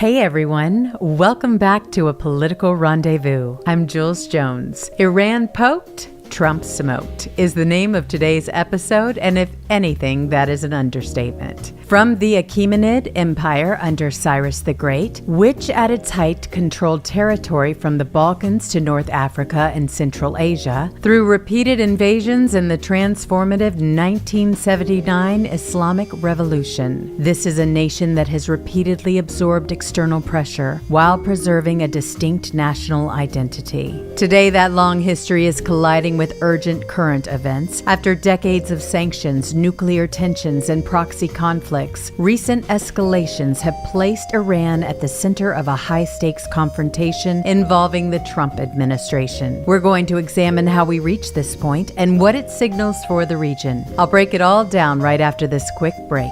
Hey everyone, welcome back to A Political Rendezvous. I'm Jules Jones. Iran poked, Trump smoked is the name of today's episode, and if anything, that is an understatement. From the Achaemenid Empire under Cyrus the Great, which at its height controlled territory from the Balkans to North Africa and Central Asia, through repeated invasions and the transformative 1979 Islamic Revolution. This is a nation that has repeatedly absorbed external pressure while preserving a distinct national identity. Today, that long history is colliding with urgent current events. After decades of sanctions, nuclear tensions, and proxy conflicts, recent escalations have placed Iran at the center of a high-stakes confrontation involving the Trump administration. We're going to examine how we reached this point and what it signals for the region. I'll break it all down right after this quick break.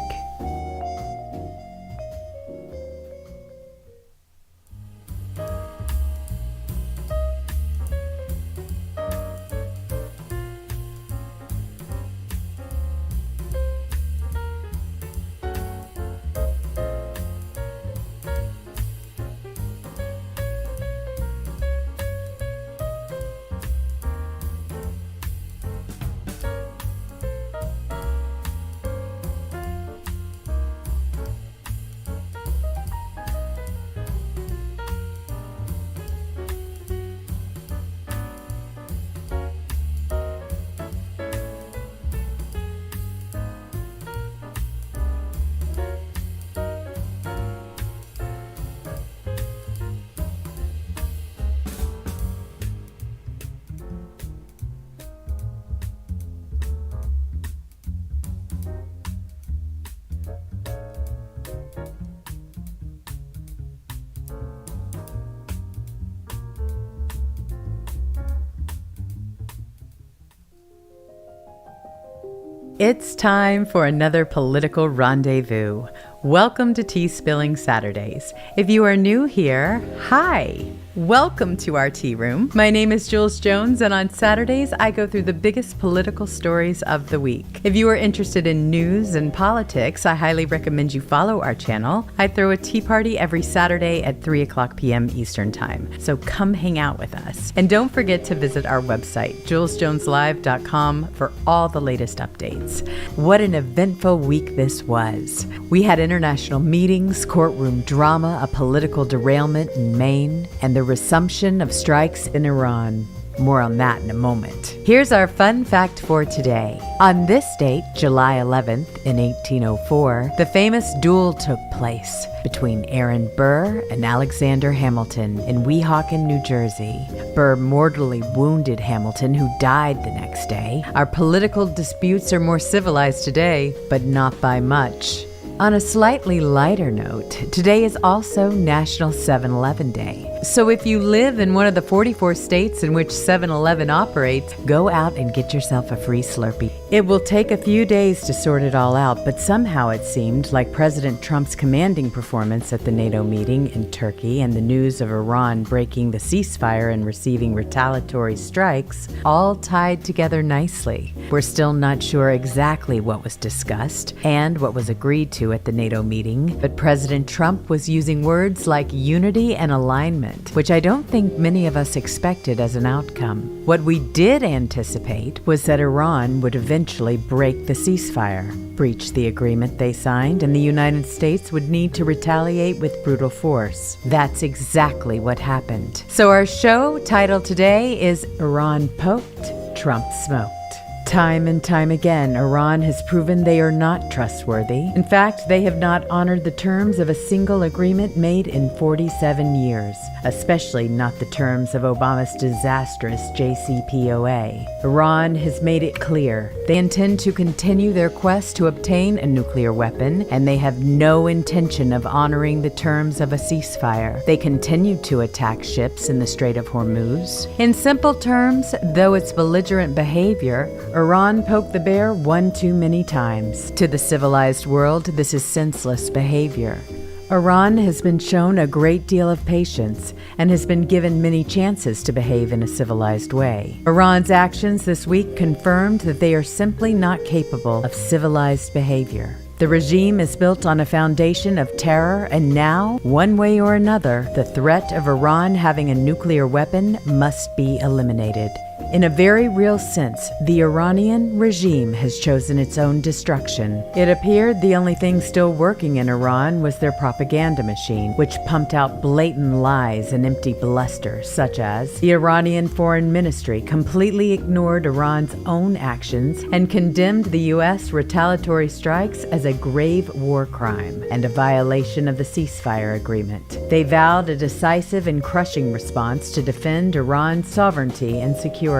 It's time for another political rendezvous. Welcome to Tea Spilling Saturdays. If you are new here, hi! Welcome to our tea room. My name is Jules Jones, and on Saturdays, I go through the biggest political stories of the week. If you are interested in news and politics, I highly recommend you follow our channel. I throw a tea party every Saturday at 3 o'clock p.m. Eastern Time, so come hang out with us. And don't forget to visit our website, julesjoneslive.com, for all the latest updates. What an eventful week this was. We had international meetings, courtroom drama, a political derailment in Maine, and the resumption of strikes in Iran. More on that in a moment. Here's our fun fact for today. On this date, July 11th, in 1804, the famous duel took place between Aaron Burr and Alexander Hamilton in Weehawken, New Jersey. Burr mortally wounded Hamilton, who died the next day. Our political disputes are more civilized today, but not by much. On a slightly lighter note, today is also National 7-Eleven Day. So if you live in one of the 44 states in which 7-Eleven operates, go out and get yourself a free Slurpee. It will take a few days to sort it all out, but somehow it seemed like President Trump's commanding performance at the NATO meeting in Turkey and the news of Iran breaking the ceasefire and receiving retaliatory strikes all tied together nicely. We're still not sure exactly what was discussed and what was agreed to at the NATO meeting, but President Trump was using words like unity and alignment, which I don't think many of us expected as an outcome. What we did anticipate was that Iran would eventually break the ceasefire, breach the agreement they signed, and the United States would need to retaliate with brutal force. That's exactly what happened. So our show title today is Iran Poked, Trump Smoked. Time and time again, Iran has proven they are not trustworthy. In fact, they have not honored the terms of a single agreement made in 47 years, especially not the terms of Obama's disastrous JCPOA. Iran has made it clear they intend to continue their quest to obtain a nuclear weapon, and they have no intention of honoring the terms of a ceasefire. They continue to attack ships in the Strait of Hormuz. In simple terms, though its belligerent behavior, Iran poked the bear one too many times. To the civilized world, this is senseless behavior. Iran has been shown a great deal of patience and has been given many chances to behave in a civilized way. Iran's actions this week confirmed that they are simply not capable of civilized behavior. The regime is built on a foundation of terror, and now, one way or another, the threat of Iran having a nuclear weapon must be eliminated. In a very real sense, the Iranian regime has chosen its own destruction. It appeared the only thing still working in Iran was their propaganda machine, which pumped out blatant lies and empty bluster, such as the Iranian Foreign Ministry completely ignored Iran's own actions and condemned the U.S. retaliatory strikes as a grave war crime and a violation of the ceasefire agreement. They vowed a decisive and crushing response to defend Iran's sovereignty and security.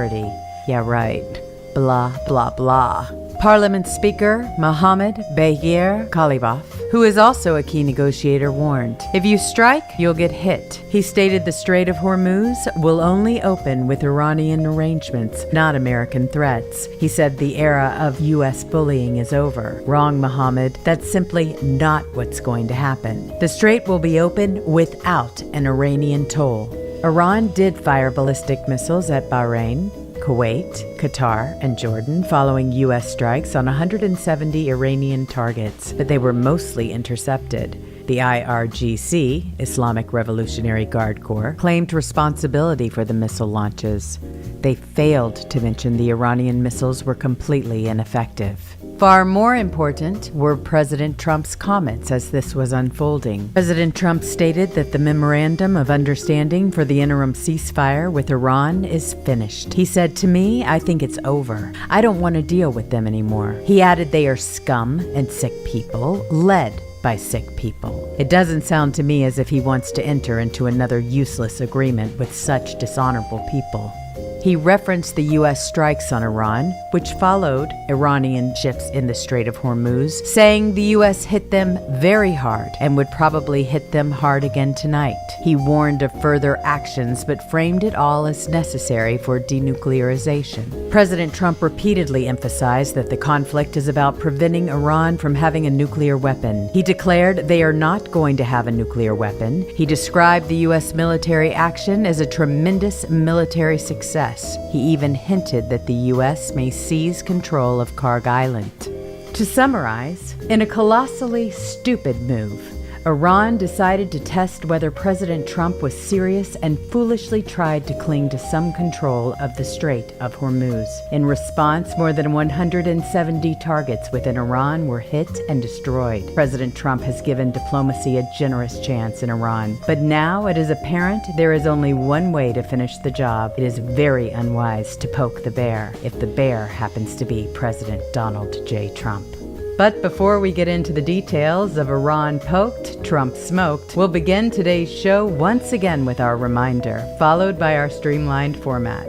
Yeah, right. Blah, blah, blah. Parliament Speaker Mohammad Bagher Ghalibaf, who is also a key negotiator, warned, "If you strike, you'll get hit." He stated the Strait of Hormuz will only open with Iranian arrangements, not American threats. He said the era of U.S. bullying is over. Wrong, Mohammed. That's simply not what's going to happen. The strait will be open without an Iranian toll. Iran did fire ballistic missiles at Bahrain, Kuwait, Qatar, and Jordan following U.S. strikes on 170 Iranian targets, but they were mostly intercepted. The IRGC, Islamic Revolutionary Guard Corps, claimed responsibility for the missile launches. They failed to mention the Iranian missiles were completely ineffective. Far more important were President Trump's comments as this was unfolding. President Trump stated that the Memorandum of Understanding for the interim ceasefire with Iran is finished. He said, "To me, I think it's over. I don't want to deal with them anymore." He added they are scum and sick people, led by sick people. It doesn't sound to me as if he wants to enter into another useless agreement with such dishonorable people. He referenced the U.S. strikes on Iran, which followed Iranian ships in the Strait of Hormuz, saying the U.S. hit them very hard and would probably hit them hard again tonight. He warned of further actions but framed it all as necessary for denuclearization. President Trump repeatedly emphasized that the conflict is about preventing Iran from having a nuclear weapon. He declared they are not going to have a nuclear weapon. He described the U.S. military action as a tremendous military success. He even hinted that the U.S. may seize control of Karg Island. To summarize, in a colossally stupid move, Iran decided to test whether President Trump was serious and foolishly tried to cling to some control of the Strait of Hormuz. In response, more than 170 targets within Iran were hit and destroyed. President Trump has given diplomacy a generous chance in Iran, but now it is apparent there is only one way to finish the job. It is very unwise to poke the bear if the bear happens to be President Donald J. Trump. But before we get into the details of Iran poked, Trump smoked, we'll begin today's show once again with our reminder, followed by our streamlined format.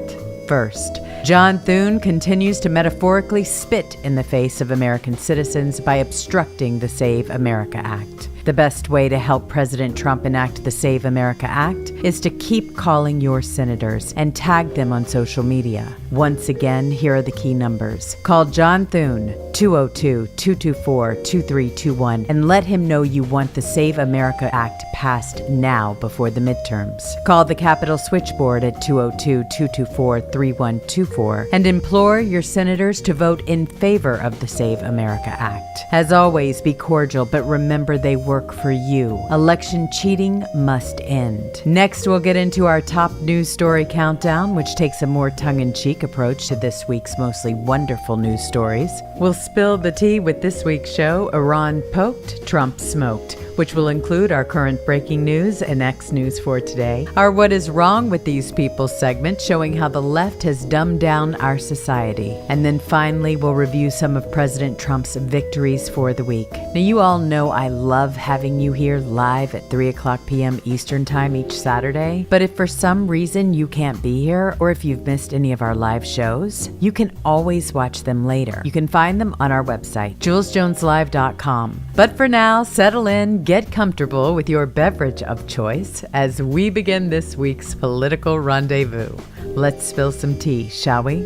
First, John Thune continues to metaphorically spit in the face of American citizens by obstructing the Save America Act. The best way to help President Trump enact the Save America Act is to keep calling your senators and tag them on social media. Once again, here are the key numbers. Call John Thune, 202-224-2321, and let him know you want the Save America Act passed now before the midterms. Call the Capitol switchboard at 202-224-3124 and implore your senators to vote in favor of the Save America Act. As always, be cordial, but remember they work for you. Election cheating must end. Next, we'll get into our top news story countdown, which takes a more tongue-in-cheek approach to this week's mostly wonderful news stories. We'll spill the tea with this week's show, Iran poked, Trump smoked, which will include our current breaking news and X news for today, our What is Wrong with These People segment showing how the left has dumbed down our society, and then finally we'll review some of President Trump's victories for the week. Now, you all know I love having you here live at 3 o'clock p.m. Eastern Time each Saturday, but if for some reason you can't be here, or if you've missed any of our live shows, you can always watch them later. You can find them on our website, julesjoneslive.com. But for now, settle in, get comfortable with your beverage of choice as we begin this week's political rendezvous. Let's spill some tea, shall we?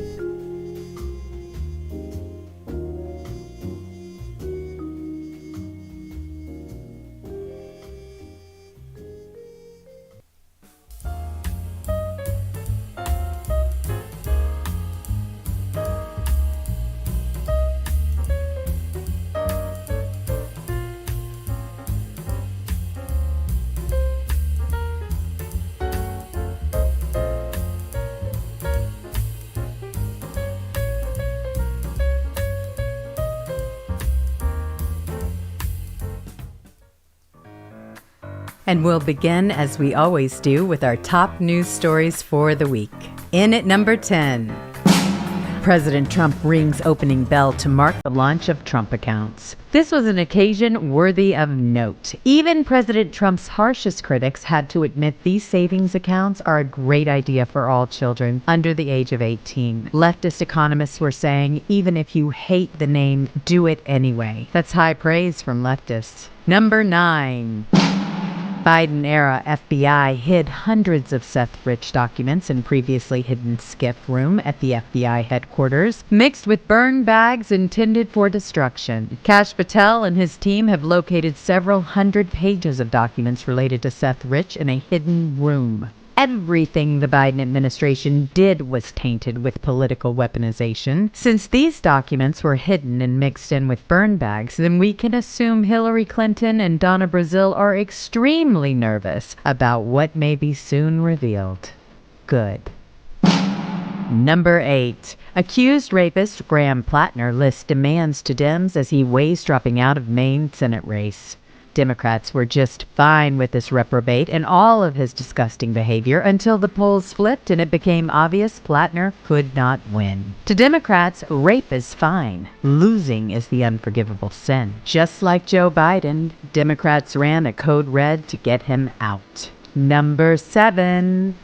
And we'll begin, as we always do, with our top news stories for the week. In at number 10, President Trump rings opening bell to mark the launch of Trump accounts. This was an occasion worthy of note. Even President Trump's harshest critics had to admit these savings accounts are a great idea for all children under the age of 18. Leftist economists were saying, even if you hate the name, do it anyway. That's high praise from leftists. Number 9. Biden-era FBI hid hundreds of Seth Rich documents in previously hidden SCIF room at the FBI headquarters, mixed with burn bags intended for destruction. Kash Patel and his team have located several hundred pages of documents related to Seth Rich in a hidden room. Everything the Biden administration did was tainted with political weaponization. Since these documents were hidden and mixed in with burn bags, then we can assume Hillary Clinton and Donna Brazile are extremely nervous about what may be soon revealed. Good. Number 8. Accused rapist Graham Plattner lists demands to Dems as he weighs dropping out of Maine Senate race. Democrats were just fine with this reprobate and all of his disgusting behavior until the polls flipped and it became obvious Plattner could not win. To Democrats, rape is fine. Losing is the unforgivable sin. Just like Joe Biden, Democrats ran a code red to get him out. Number 7.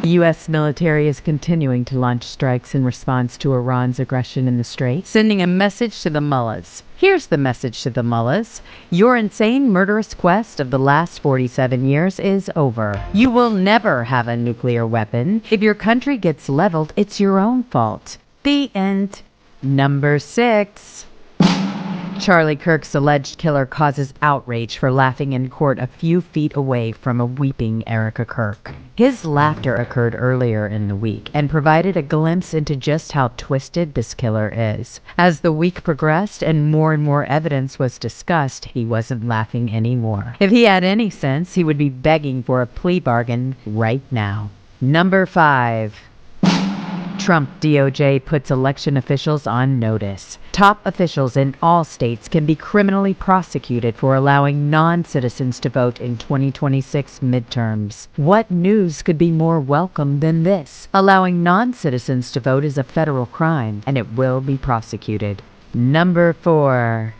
The U.S. military is continuing to launch strikes in response to Iran's aggression in the Strait, sending a message to the mullahs. Here's the message to the mullahs. Your insane, murderous quest of the last 47 years is over. You will never have a nuclear weapon. If your country gets leveled, it's your own fault. The end. Number 6. Charlie Kirk's alleged killer causes outrage for laughing in court a few feet away from a weeping Erica Kirk. His laughter occurred earlier in the week and provided a glimpse into just how twisted this killer is. As the week progressed and more evidence was discussed, he wasn't laughing anymore. If he had any sense, he would be begging for a plea bargain right now. Number 5. Trump DOJ puts election officials on notice. Top officials in all states can be criminally prosecuted for allowing non-citizens to vote in 2026 midterms. What news could be more welcome than this? Allowing non-citizens to vote is a federal crime, and it will be prosecuted. Number 4.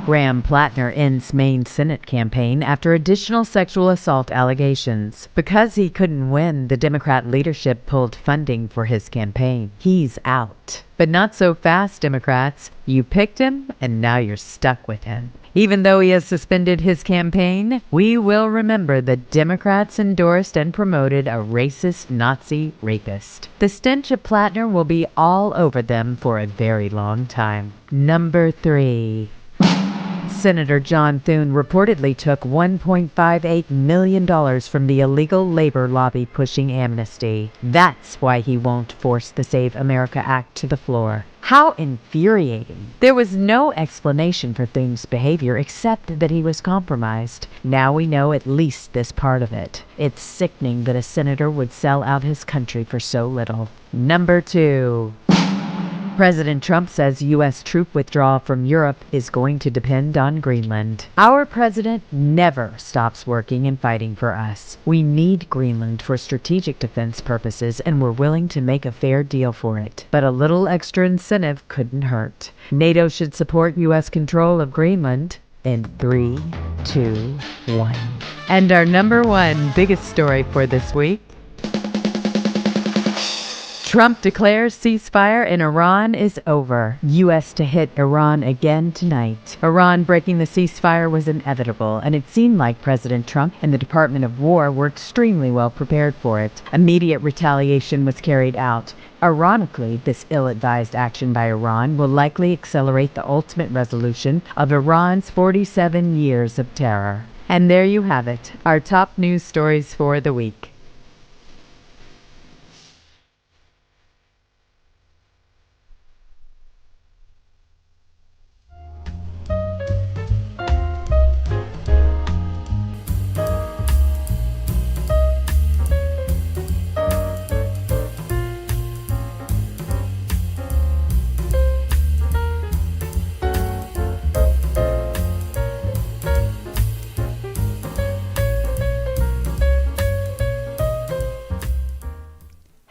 Graham Plattner ends Maine Senate campaign after additional sexual assault allegations. Because he couldn't win, the Democrat leadership pulled funding for his campaign. He's out. But not so fast, Democrats. You picked him, and now you're stuck with him. Even though he has suspended his campaign, we will remember that Democrats endorsed and promoted a racist Nazi rapist. The stench of Plattner will be all over them for a very long time. Number 3. Senator John Thune reportedly took $1.58 million from the illegal labor lobby pushing amnesty. That's why he won't force the Save America Act to the floor. How infuriating. There was no explanation for Thune's behavior except that he was compromised. Now we know at least this part of it. It's sickening that a senator would sell out his country for so little. Number 2. President Trump says U.S. troop withdrawal from Europe is going to depend on Greenland. Our president never stops working and fighting for us. We need Greenland for strategic defense purposes, and we're willing to make a fair deal for it. But a little extra incentive couldn't hurt. NATO should support U.S. control of Greenland in 3, 2, 1. And our number 1 biggest story for this week. Trump declares ceasefire in Iran is over. U.S. to hit Iran again tonight. Iran breaking the ceasefire was inevitable, and it seemed like President Trump and the Department of War were extremely well prepared for it. Immediate retaliation was carried out. Ironically, this ill-advised action by Iran will likely accelerate the ultimate resolution of Iran's 47 years of terror. And there you have it, our top news stories for the week.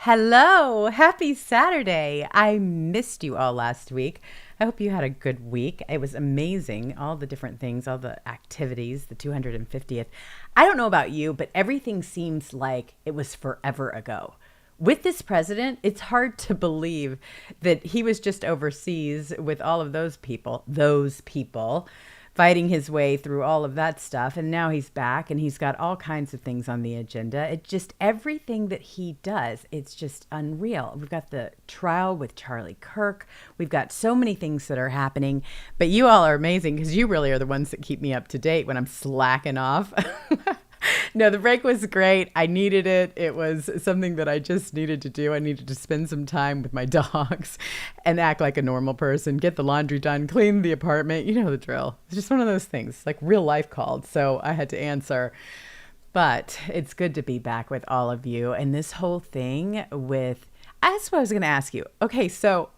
Hello, happy Saturday. I missed you all last week. I hope you had a good week. It was amazing. All the different things, all the activities, the 250th. I don't know about you, but everything seems like it was forever ago. With this president, it's hard to believe that he was just overseas with all of those people fighting his way through all of that stuff. And now he's back and he's got all kinds of things on the agenda. It just, everything that he does, it's just unreal. We've got the trial with Charlie Kirk. We've got so many things that are happening, but you all are amazing because you really are the ones that keep me up to date when I'm slacking off. No, the break was great. I needed it. It was something that I just needed to do. I needed to spend some time with my dogs and act like a normal person, get the laundry done, clean the apartment. You know the drill. It's just one of those things, like real life called. So I had to answer. But it's good to be back with all of you. And this whole thing with, that's what I was going to ask you. Okay, so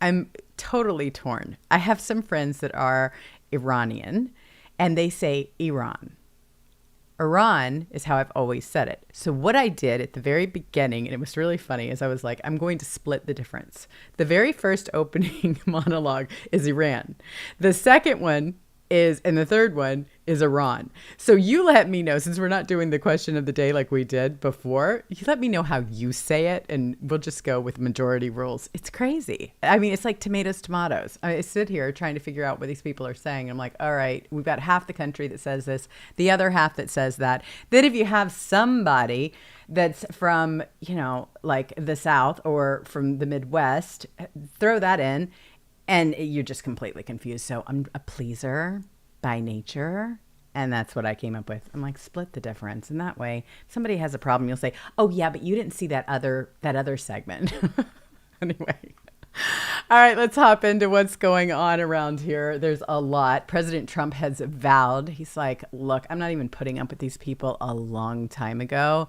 I'm totally torn. I have some friends that are Iranian and they say Iran. Iran is how I've always said it. So what I did at the very beginning, and it was really funny, is I was like, I'm going to split the difference. The very first opening monologue is Iran. The second one is, and the third one is Iran. So you let me know, since we're not doing the question of the day like we did before, you let me know how you say it, and we'll just go with majority rules. It's crazy. I mean, it's like tomatoes. I sit here trying to figure out what these people are saying. I'm like, all right, we've got half the country that says this, the other half that says that. Then if you have somebody that's from, like the South or from the Midwest, throw that in, and you're just completely confused. So I'm a pleaser by nature. And that's what I came up with. I'm like, split the difference. And that way, if somebody has a problem, you'll say, oh yeah, but you didn't see that other segment. Anyway. All right, let's hop into what's going on around here. There's a lot. President Trump has vowed. He's like, look, I'm not even putting up with these people a long time ago.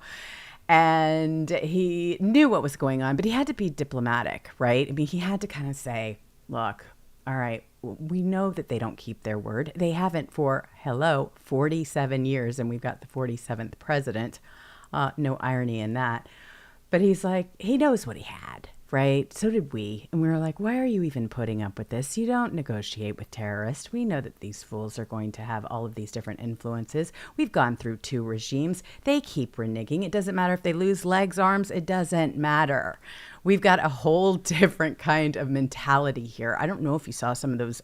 And he knew what was going on, but he had to be diplomatic, right? I mean, he had to kind of say, look, all right, we know that they don't keep their word. They haven't for, 47 years, and we've got the 47th president. No irony in that. But he's like, he knows what he had, right? So did we. And we were like, why are you even putting up with this? You don't negotiate with terrorists. We know that these fools are going to have all of these different influences. We've gone through 2 regimes. They keep reneging. It doesn't matter if they lose legs, arms. It doesn't matter. We've got a whole different kind of mentality here. I don't know if you saw some of those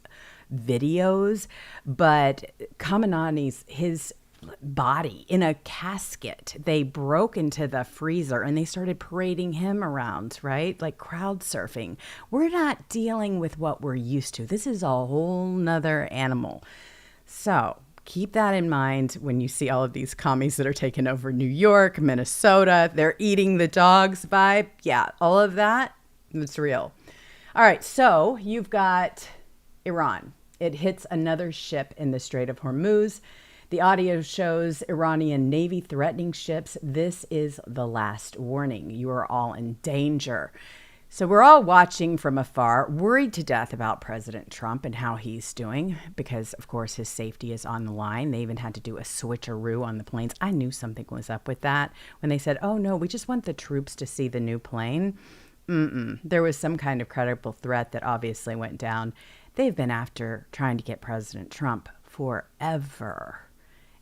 videos, but Khamenei's, his body in a casket, they broke into the freezer and they started parading him around, right? Like crowd surfing. We're not dealing with what we're used to. This is a whole nother animal. So keep that in mind when you see all of these commies that are taking over New York, Minnesota, they're eating the dogs vibe. Yeah, all of that, it's real. All right, so you've got Iran. It hits another ship in the Strait of Hormuz. The audio shows Iranian Navy threatening ships. This is the last warning. You are all in danger. So we're all watching from afar, worried to death about President Trump and how he's doing, because, of course, his safety is on the line. They even had to do a switcheroo on the planes. I knew something was up with that when they said, oh, no, we just want the troops to see the new plane. There was some kind of credible threat that obviously went down. They've been after trying to get President Trump forever.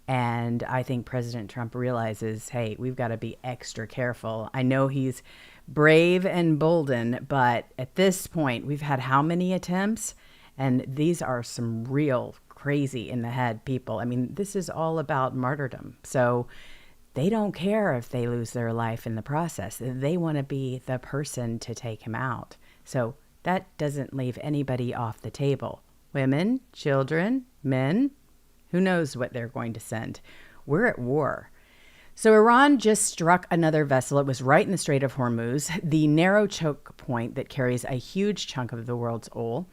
And I think President Trump realizes, hey, we've got to be extra careful. I know he's brave and bolden, but at this point, we've had how many attempts? And these are some real crazy in the head people. I mean, this is all about martyrdom. So they don't care if they lose their life in the process. They want to be the person to take him out. So that doesn't leave anybody off the table. Women, children, men, who knows what they're going to send? We're at war. So Iran just struck another vessel. It was right in the Strait of Hormuz, the narrow choke point that carries a huge chunk of the world's oil.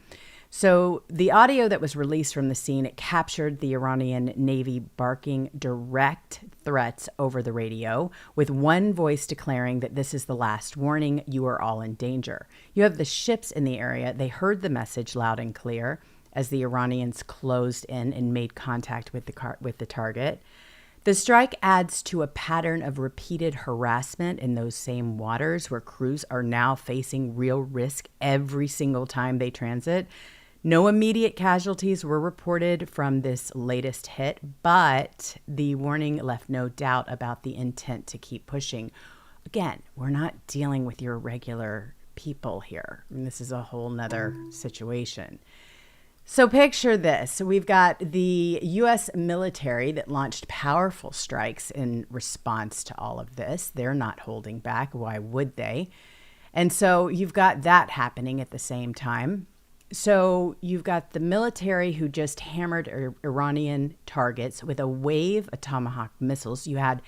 So the audio that was released from the scene, it captured the Iranian Navy barking direct threats over the radio, with one voice declaring that this is the last warning, you are all in danger. You have the ships in the area. They heard the message loud and clear as the Iranians closed in and made contact with the target. The strike adds to a pattern of repeated harassment in those same waters where crews are now facing real risk every single time they transit. No immediate casualties were reported from this latest hit, but the warning left no doubt about the intent to keep pushing. Again, we're not dealing with your regular people here. I mean, this is a whole nother situation. So picture this. We've got the U.S. military that launched powerful strikes in response to all of this. They're not holding back. Why would they? And so you've got that happening at the same time. So you've got the military who just hammered Iranian targets with a wave of Tomahawk missiles. You had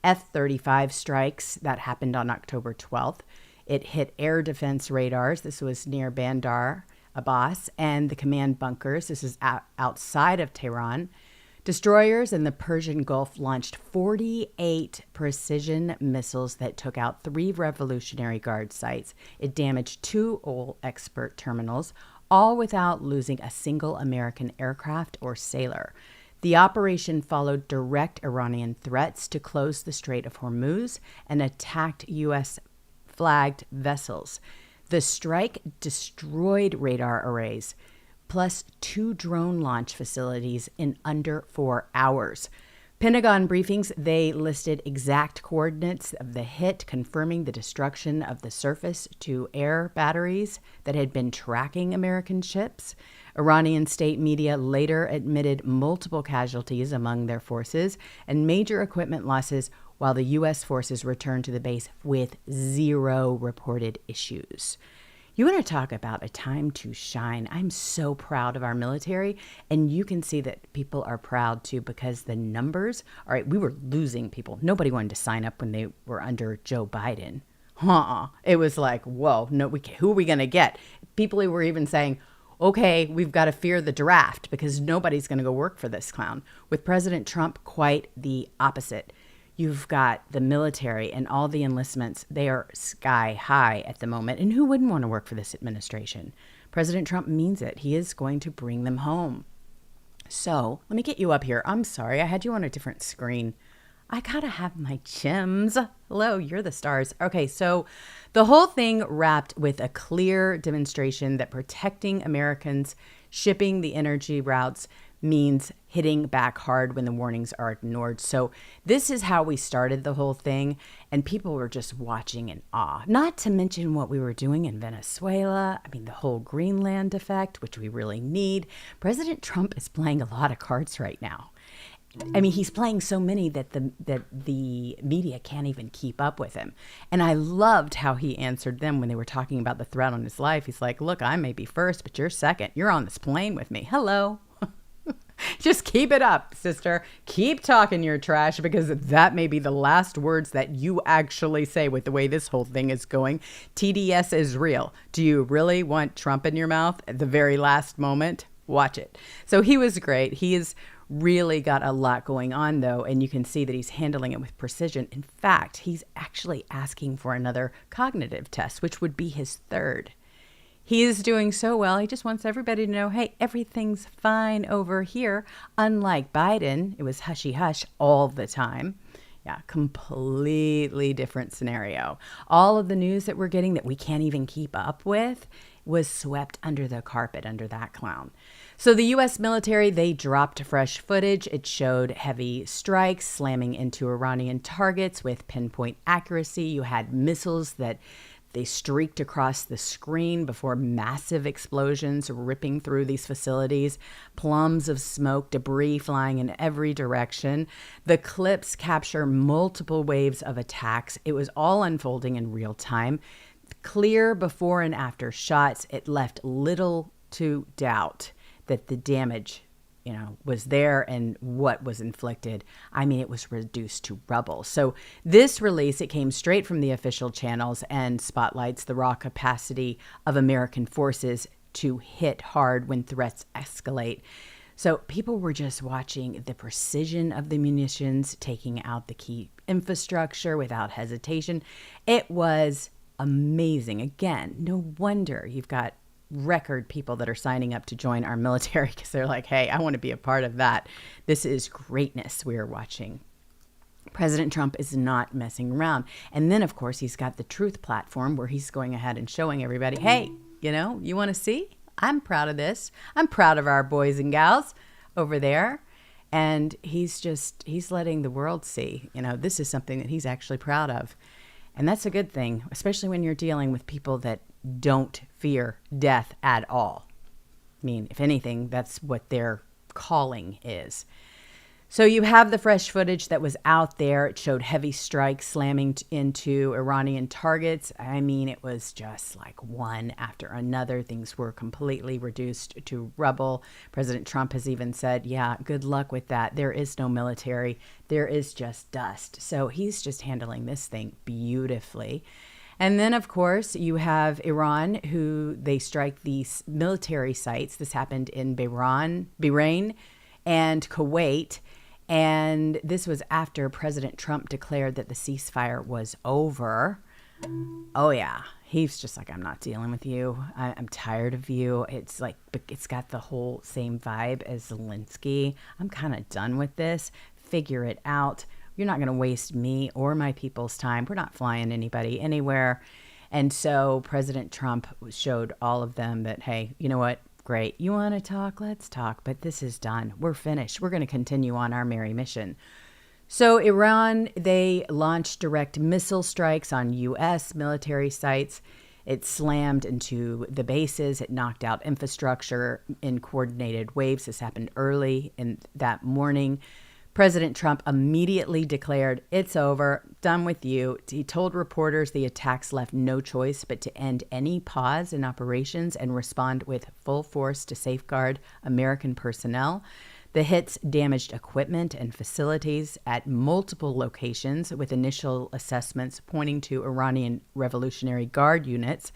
F-35 strikes that happened on October 12th. It hit air defense radars. This was near Bandar Abbas and the command bunkers. This is outside of Tehran. Destroyers in the Persian Gulf launched 48 precision missiles that took out 3 Revolutionary Guard sites. It damaged 2 oil export terminals, all without losing a single American aircraft or sailor. The operation followed direct Iranian threats to close the Strait of Hormuz and attacked U.S.-flagged vessels. The strike destroyed radar arrays, plus 2 drone launch facilities in under 4 hours. Pentagon briefings, they listed exact coordinates of the hit, confirming the destruction of the surface-to-air batteries that had been tracking American ships. Iranian state media later admitted multiple casualties among their forces and major equipment losses, while the U.S. forces returned to the base with 0 reported issues. You want to talk about a time to shine. I'm so proud of our military, and you can see that people are proud too because the numbers, all right, we were losing people. Nobody wanted to sign up when they were under Joe Biden. It was like, whoa, no, who are we going to get? People who were even saying, okay, we've got to fear the draft because nobody's going to go work for this clown. With President Trump, quite the opposite. You've got the military and all the enlistments. They are sky high at the moment. And who wouldn't want to work for this administration? President Trump means it. He is going to bring them home. So let me get you up here. I'm sorry. I had you on a different screen. I got to have my chims. Hello, you're the stars. Okay, so the whole thing wrapped with a clear demonstration that protecting Americans shipping the energy routes means hitting back hard when the warnings are ignored. So this is how we started the whole thing, and people were just watching in awe. Not to mention what we were doing in Venezuela. I mean, the whole Greenland effect, which we really need. President Trump is playing a lot of cards right now. I mean, he's playing so many that the media can't even keep up with him. And I loved how he answered them when they were talking about the threat on his life. He's like, look, I may be first, but you're second. You're on this plane with me. Hello. Just keep it up, sister. Keep talking your trash because that may be the last words that you actually say with the way this whole thing is going. TDS is real. Do you really want Trump in your mouth at the very last moment? Watch it. So he was great. He has really got a lot going on, though, and you can see that he's handling it with precision. In fact, he's actually asking for another cognitive test, which would be his 3rd. He is doing so well. He just wants everybody to know, hey, everything's fine over here. Unlike Biden, it was hushy hush all the time. Yeah, completely different scenario. All of the news that we're getting that we can't even keep up with was swept under the carpet under that clown. So the U.S. military, they dropped fresh footage. It showed heavy strikes slamming into Iranian targets with pinpoint accuracy. You had missiles that they streaked across the screen before massive explosions ripping through these facilities, plumes of smoke, debris flying in every direction. The clips capture multiple waves of attacks. It was all unfolding in real time. Clear before and after shots. It left little to doubt that the damage was there and what was inflicted. I mean, it was reduced to rubble. So this release, it came straight from the official channels and spotlights the raw capacity of American forces to hit hard when threats escalate. So people were just watching the precision of the munitions, taking out the key infrastructure without hesitation. It was amazing. Again, no wonder you've got record people that are signing up to join our military because they're like, hey, I want to be a part of that. This is greatness we are watching President Trump is not messing around. And then, of course, he's got the Truth platform where he's going ahead and showing everybody, hey, you want to see? I'm proud of this. I'm proud of our boys and gals over there. And he's letting the world see, this is something that he's actually proud of. And that's a good thing, especially when you're dealing with people that don't fear death at all. I mean, if anything, that's what their calling is. So you have the fresh footage that was out there. It showed heavy strikes slamming into Iranian targets. I mean, it was just like one after another. Things were completely reduced to rubble. President Trump has even said, yeah, good luck with that. There is no military. There is just dust. So he's just handling this thing beautifully. And then, of course, you have Iran, who they strike these military sites. This happened in Bahrain and Kuwait. And this was after President Trump declared that the ceasefire was over. Oh, yeah. He's just like, I'm not dealing with you. I'm tired of you. It's like, it's got the whole same vibe as Zelensky. I'm kind of done with this. Figure it out. You're not going to waste me or my people's time. We're not flying anybody anywhere. And so President Trump showed all of them that, hey, you know what? Great. You want to talk? Let's talk. But this is done. We're finished. We're going to continue on our merry mission. So Iran, they launched direct missile strikes on U.S. military sites. It slammed into the bases. It knocked out infrastructure in coordinated waves. This happened early in that morning. President Trump immediately declared, it's over, done with you. He told reporters the attacks left no choice but to end any pause in operations and respond with full force to safeguard American personnel. The hits damaged equipment and facilities at multiple locations, with initial assessments pointing to Iranian Revolutionary Guard units.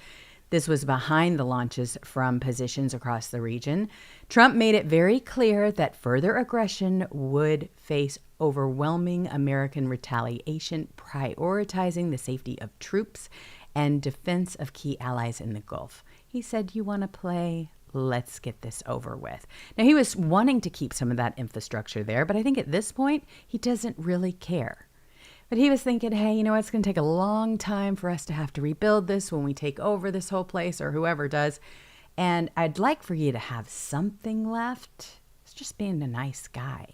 This was behind the launches from positions across the region. Trump made it very clear that further aggression would face overwhelming American retaliation, prioritizing the safety of troops and defense of key allies in the Gulf. He said, you want to play? Let's get this over with. Now, he was wanting to keep some of that infrastructure there, but I think at this point, he doesn't really care. But he was thinking, hey, it's going to take a long time for us to have to rebuild this when we take over this whole place, or whoever does. And I'd like for you to have something left. It's just being a nice guy.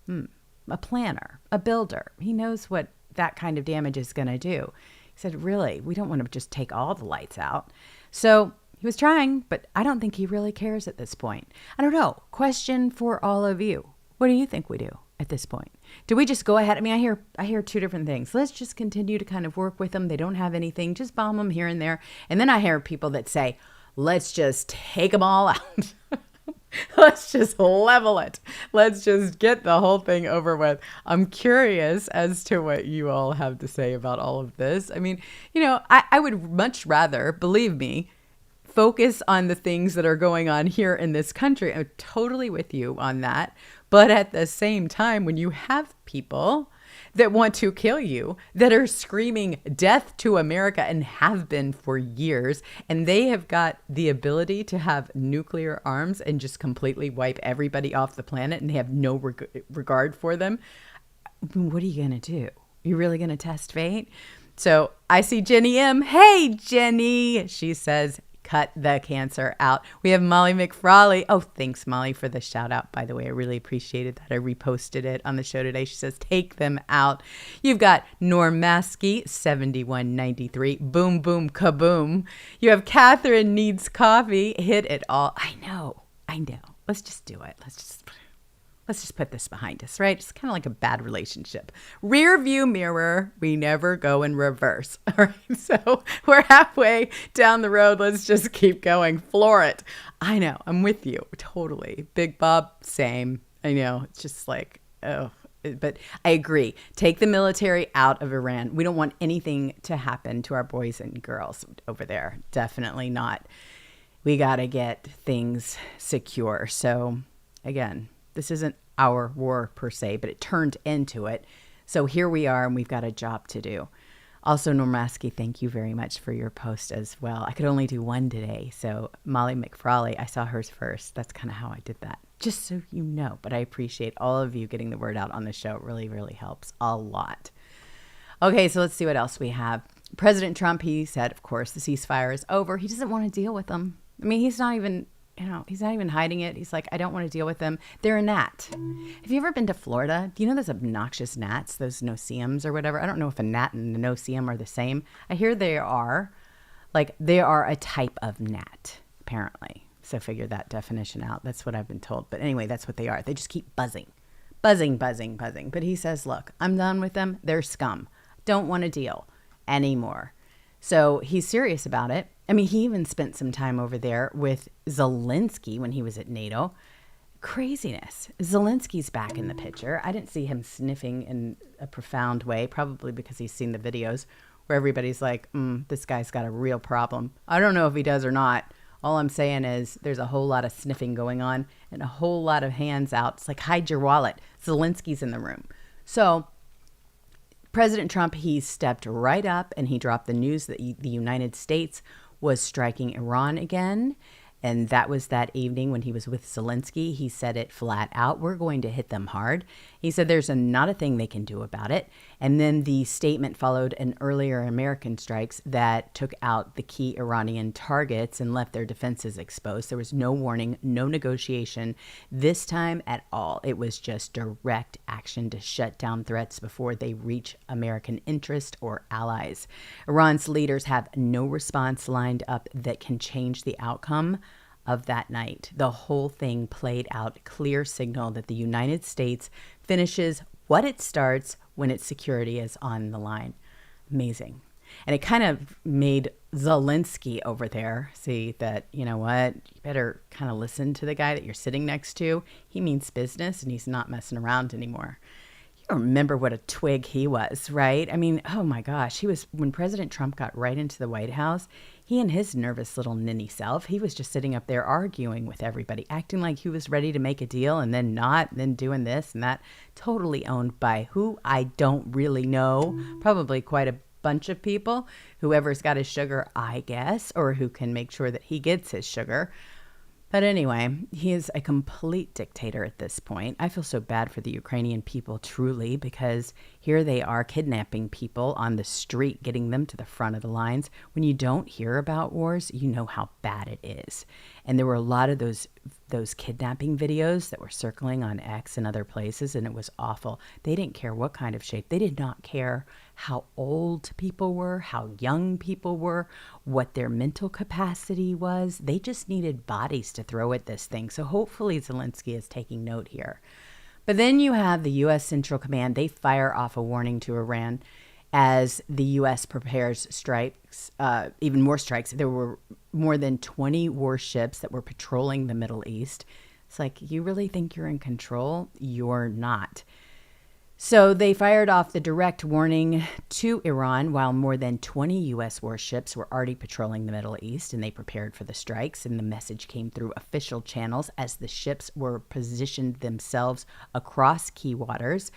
A planner, a builder. He knows what that kind of damage is going to do. He said, really, we don't want to just take all the lights out. So he was trying, but I don't think he really cares at this point. I don't know. Question for all of you. What do you think we do at this point? Do we just go ahead? I mean, I hear two different things. Let's just continue to kind of work with them. They don't have anything. Just bomb them here and there. And then I hear people that say, let's just take them all out. Let's just level it. Let's just get the whole thing over with. I'm curious as to what you all have to say about all of this. I mean, I would much rather, believe me, focus on the things that are going on here in this country. I'm totally with you on that. But at the same time, when you have people that want to kill you, that are screaming death to America and have been for years, and they have got the ability to have nuclear arms and just completely wipe everybody off the planet, and they have no regard for them, what are you going to do? You're really going to test fate? So I see Jenny M. Hey, Jenny. She says, cut the cancer out. We have Molly McFrawley. Oh, thanks, Molly, for the shout out. By the way, I really appreciated that. I reposted it on the show today. She says, take them out. You've got Norm Maskey, 7193. Boom, boom, kaboom. You have Catherine Needs Coffee. Hit it all. I know. Let's just do it. Let's just put this behind us, right? It's kind of like a bad relationship. Rear view mirror, we never go in reverse. All right, so we're halfway down the road. Let's just keep going. Floor it. I know, I'm with you, totally. Big Bob, same. I know, it's just like, oh, but I agree. Take the military out of Iran. We don't want anything to happen to our boys and girls over there. Definitely not. We got to get things secure. So again, this isn't our war per se, but it turned into it. So here we are, and we've got a job to do. Also, Normaski, thank you very much for your post as well. I could only do one today. So Molly McFrawley, I saw hers first. That's kind of how I did that. Just so you know. But I appreciate all of you getting the word out on the show. It really, really helps a lot. Okay, so let's see what else we have. President Trump, he said, of course, the ceasefire is over. He doesn't want to deal with them. I mean, he's not even hiding it. He's like, I don't want to deal with them. They're a gnat. Have you ever been to Florida? Do you know those obnoxious gnats, those no-see-ums or whatever? I don't know if a gnat and a no-see-um are the same. I hear they are. Like, they are a type of gnat, apparently. So figure that definition out. That's what I've been told. But anyway, that's what they are. They just keep buzzing. Buzzing. But he says, look, I'm done with them. They're scum. Don't want to deal anymore. So he's serious about it. I mean, he even spent some time over there with Zelensky when he was at NATO. Craziness. Zelensky's back in the picture. I didn't see him sniffing in a profound way, probably because he's seen the videos where everybody's like, this guy's got a real problem. I don't know if he does or not. All I'm saying is there's a whole lot of sniffing going on and a whole lot of hands out. It's like, hide your wallet. Zelensky's in the room. So President Trump, he stepped right up and he dropped the news that the United States was striking Iran again. And that was that evening when he was with Zelensky. He said it flat out. We're going to hit them hard. He said there's not a thing they can do about it. And then the statement followed an earlier American strikes that took out the key Iranian targets and left their defenses exposed. There was no warning, no negotiation this time at all. It was just direct action to shut down threats before they reach American interest or allies. Iran's leaders have no response lined up that can change the outcome of that night. The whole thing played out, clear signal that the United States finishes what it starts when its security is on the line. Amazing. And it kind of made Zelensky over there see that, you know what, you better kind of listen to the guy that you're sitting next to. He means business and he's not messing around anymore. You remember what a twig he was, right? I mean, oh my gosh, when President Trump got right into the White House, he and his nervous little ninny self, he was just sitting up there arguing with everybody, acting like he was ready to make a deal and then not, and then doing this and that. Totally owned by who I don't really know, probably quite a bunch of people, whoever's got his sugar, I guess, or who can make sure that he gets his sugar. But anyway, he is a complete dictator at this point. I feel so bad for the Ukrainian people, truly, because here they are kidnapping people on the street, getting them to the front of the lines. When you don't hear about wars, you know how bad it is. And there were a lot of those kidnapping videos that were circling on X and other places, and it was awful. They didn't care what kind of shape. They did not care how old people were, how young people were, what their mental capacity was. They just needed bodies to throw at this thing. So hopefully Zelensky is taking note here. But then you have the U.S. Central Command. They fire off a warning to Iran as the U.S. prepares strikes, even more strikes. There were more than 20 warships that were patrolling the Middle East. It's like, you really think you're in control? You're not. So they fired off the direct warning to Iran while more than 20 U.S. warships were already patrolling the Middle East, and they prepared for the strikes. And the message came through official channels as the ships were positioned themselves across key waters,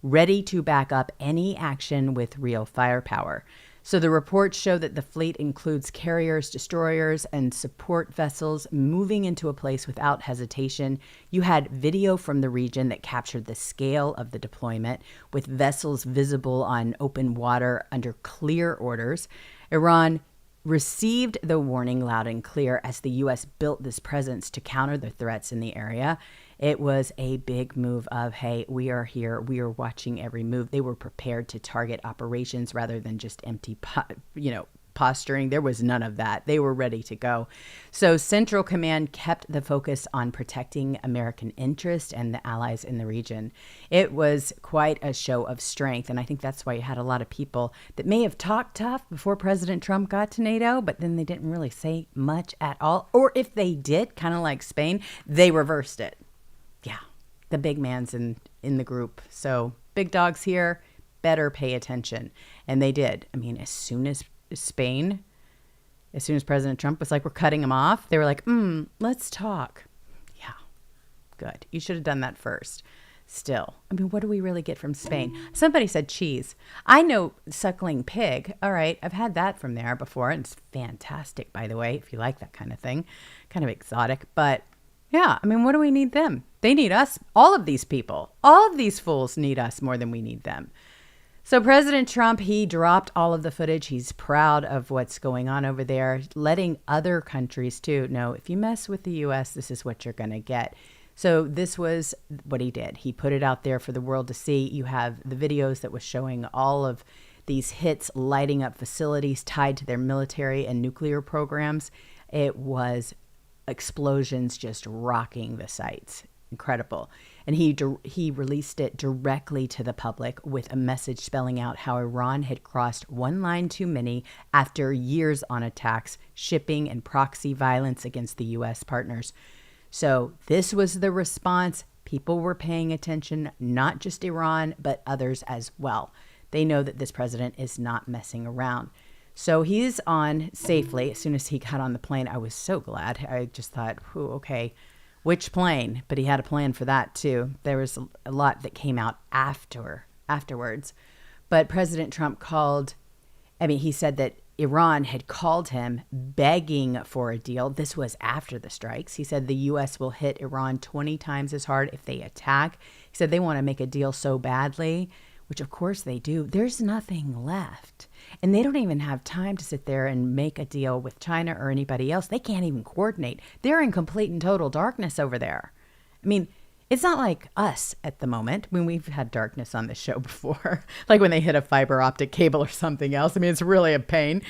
ready to back up any action with real firepower. So the reports show that the fleet includes carriers, destroyers, and support vessels moving into a place without hesitation. You had video from the region that captured the scale of the deployment, with vessels visible on open water under clear orders. Iran received the warning loud and clear as the U.S. built this presence to counter the threats in the area. It was a big move of, hey, we are here. We are watching every move. They were prepared to target operations rather than just empty, posturing. There was none of that. They were ready to go. So Central Command kept the focus on protecting American interest and the allies in the region. It was quite a show of strength. And I think that's why you had a lot of people that may have talked tough before President Trump got to NATO, but then they didn't really say much at all. Or if they did, kind of like Spain, they reversed it. Yeah, the big man's in the group. So big dogs here, better pay attention. And they did. I mean, as soon as President Trump was like, we're cutting him off, they were like, let's talk. Yeah, good. You should have done that first. Still, I mean, what do we really get from Spain? Somebody said cheese. I know suckling pig. All right, I've had that from there before, and it's fantastic, by the way, if you like that kind of thing. Kind of exotic, but Yeah, I mean, what do we need them? They need us. All of these people, all of these fools need us more than we need them. So President Trump, he dropped all of the footage. He's proud of what's going on over there, letting other countries too know, if you mess with the U.S., this is what you're going to get. So this was what he did. He put it out there for the world to see. You have the videos that was showing all of these hits lighting up facilities tied to their military and nuclear programs. It was explosions just rocking the sites. Incredible. And he released it directly to the public with a message spelling out how Iran had crossed one line too many after years on attacks, shipping, and proxy violence against the U.S. partners. So this was the response. People were paying attention, not just Iran, but others as well. They know that this president is not messing around. So he's on safely. As soon as he got on the plane, I was so glad. I just thought, okay, which plane? But he had a plan for that too. There was a lot that came out afterwards. But President Trump he said that Iran had called him begging for a deal. This was after the strikes. He said the U.S. will hit Iran 20 times as hard if they attack. He said they want to make a deal so badly, which of course they do. There's nothing left. And they don't even have time to sit there and make a deal with China or anybody else. They can't even coordinate. They're in complete and total darkness over there. I mean, it's not like us at the moment. I mean, we've had darkness on this show before, like when they hit a fiber optic cable or something else. I mean, it's really a pain.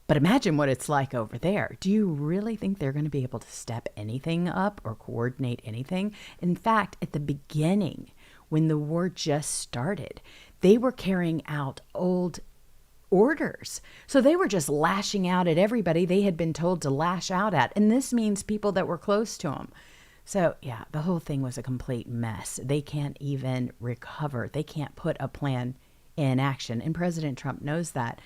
But imagine what it's like over there. Do you really think they're going to be able to step anything up or coordinate anything? In fact, at the beginning, when the war just started, they were carrying out old orders. So they were just lashing out at everybody they had been told to lash out at. And this means people that were close to them. So yeah, the whole thing was a complete mess. They can't even recover. They can't put a plan in action. And President Trump knows that.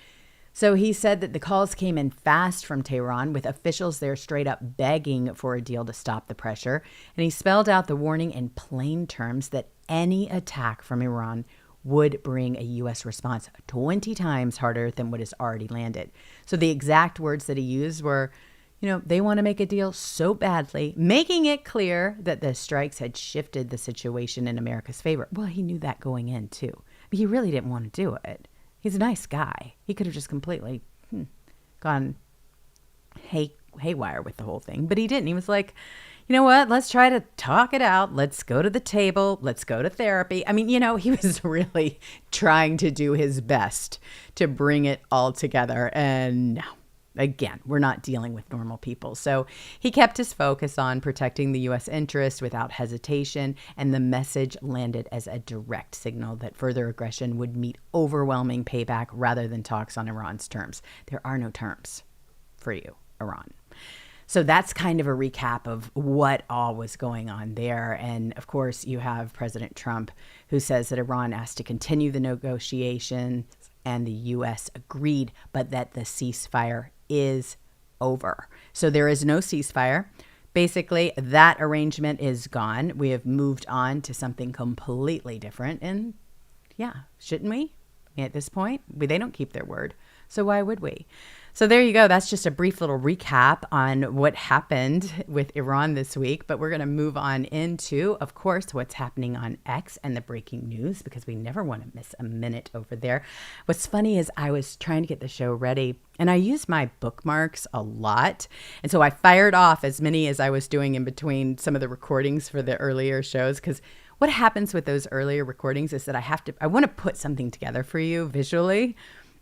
So he said that the calls came in fast from Tehran, with officials there straight up begging for a deal to stop the pressure. And he spelled out the warning in plain terms that any attack from Iran would bring a U.S. response 20 times harder than what has already landed. So the exact words that he used were, they want to make a deal so badly, making it clear that the strikes had shifted the situation in America's favor. Well, he knew that going in, too. But he really didn't want to do it. He's a nice guy. He could have just completely gone haywire with the whole thing. But he didn't. He was like, you know what? Let's try to talk it out. Let's go to the table. Let's go to therapy. I mean, he was really trying to do his best to bring it all together. And no, again, we're not dealing with normal people. So he kept his focus on protecting the U.S. interest without hesitation. And the message landed as a direct signal that further aggression would meet overwhelming payback rather than talks on Iran's terms. There are no terms for you, Iran. So that's kind of a recap of what all was going on there. And of course, you have President Trump, who says that Iran asked to continue the negotiations and the U.S. agreed, but that the ceasefire is over. So there is no ceasefire. Basically, that arrangement is gone. We have moved on to something completely different. And yeah, shouldn't we? At this point, they don't keep their word. So why would we? So there you go. That's just a brief little recap on what happened with Iran this week. But we're going to move on into, of course, what's happening on X and the breaking news, because we never want to miss a minute over there. What's funny is I was trying to get the show ready and I used my bookmarks a lot. And so I fired off as many as I was doing in between some of the recordings for the earlier shows, because what happens with those earlier recordings is that I want to put something together for you visually.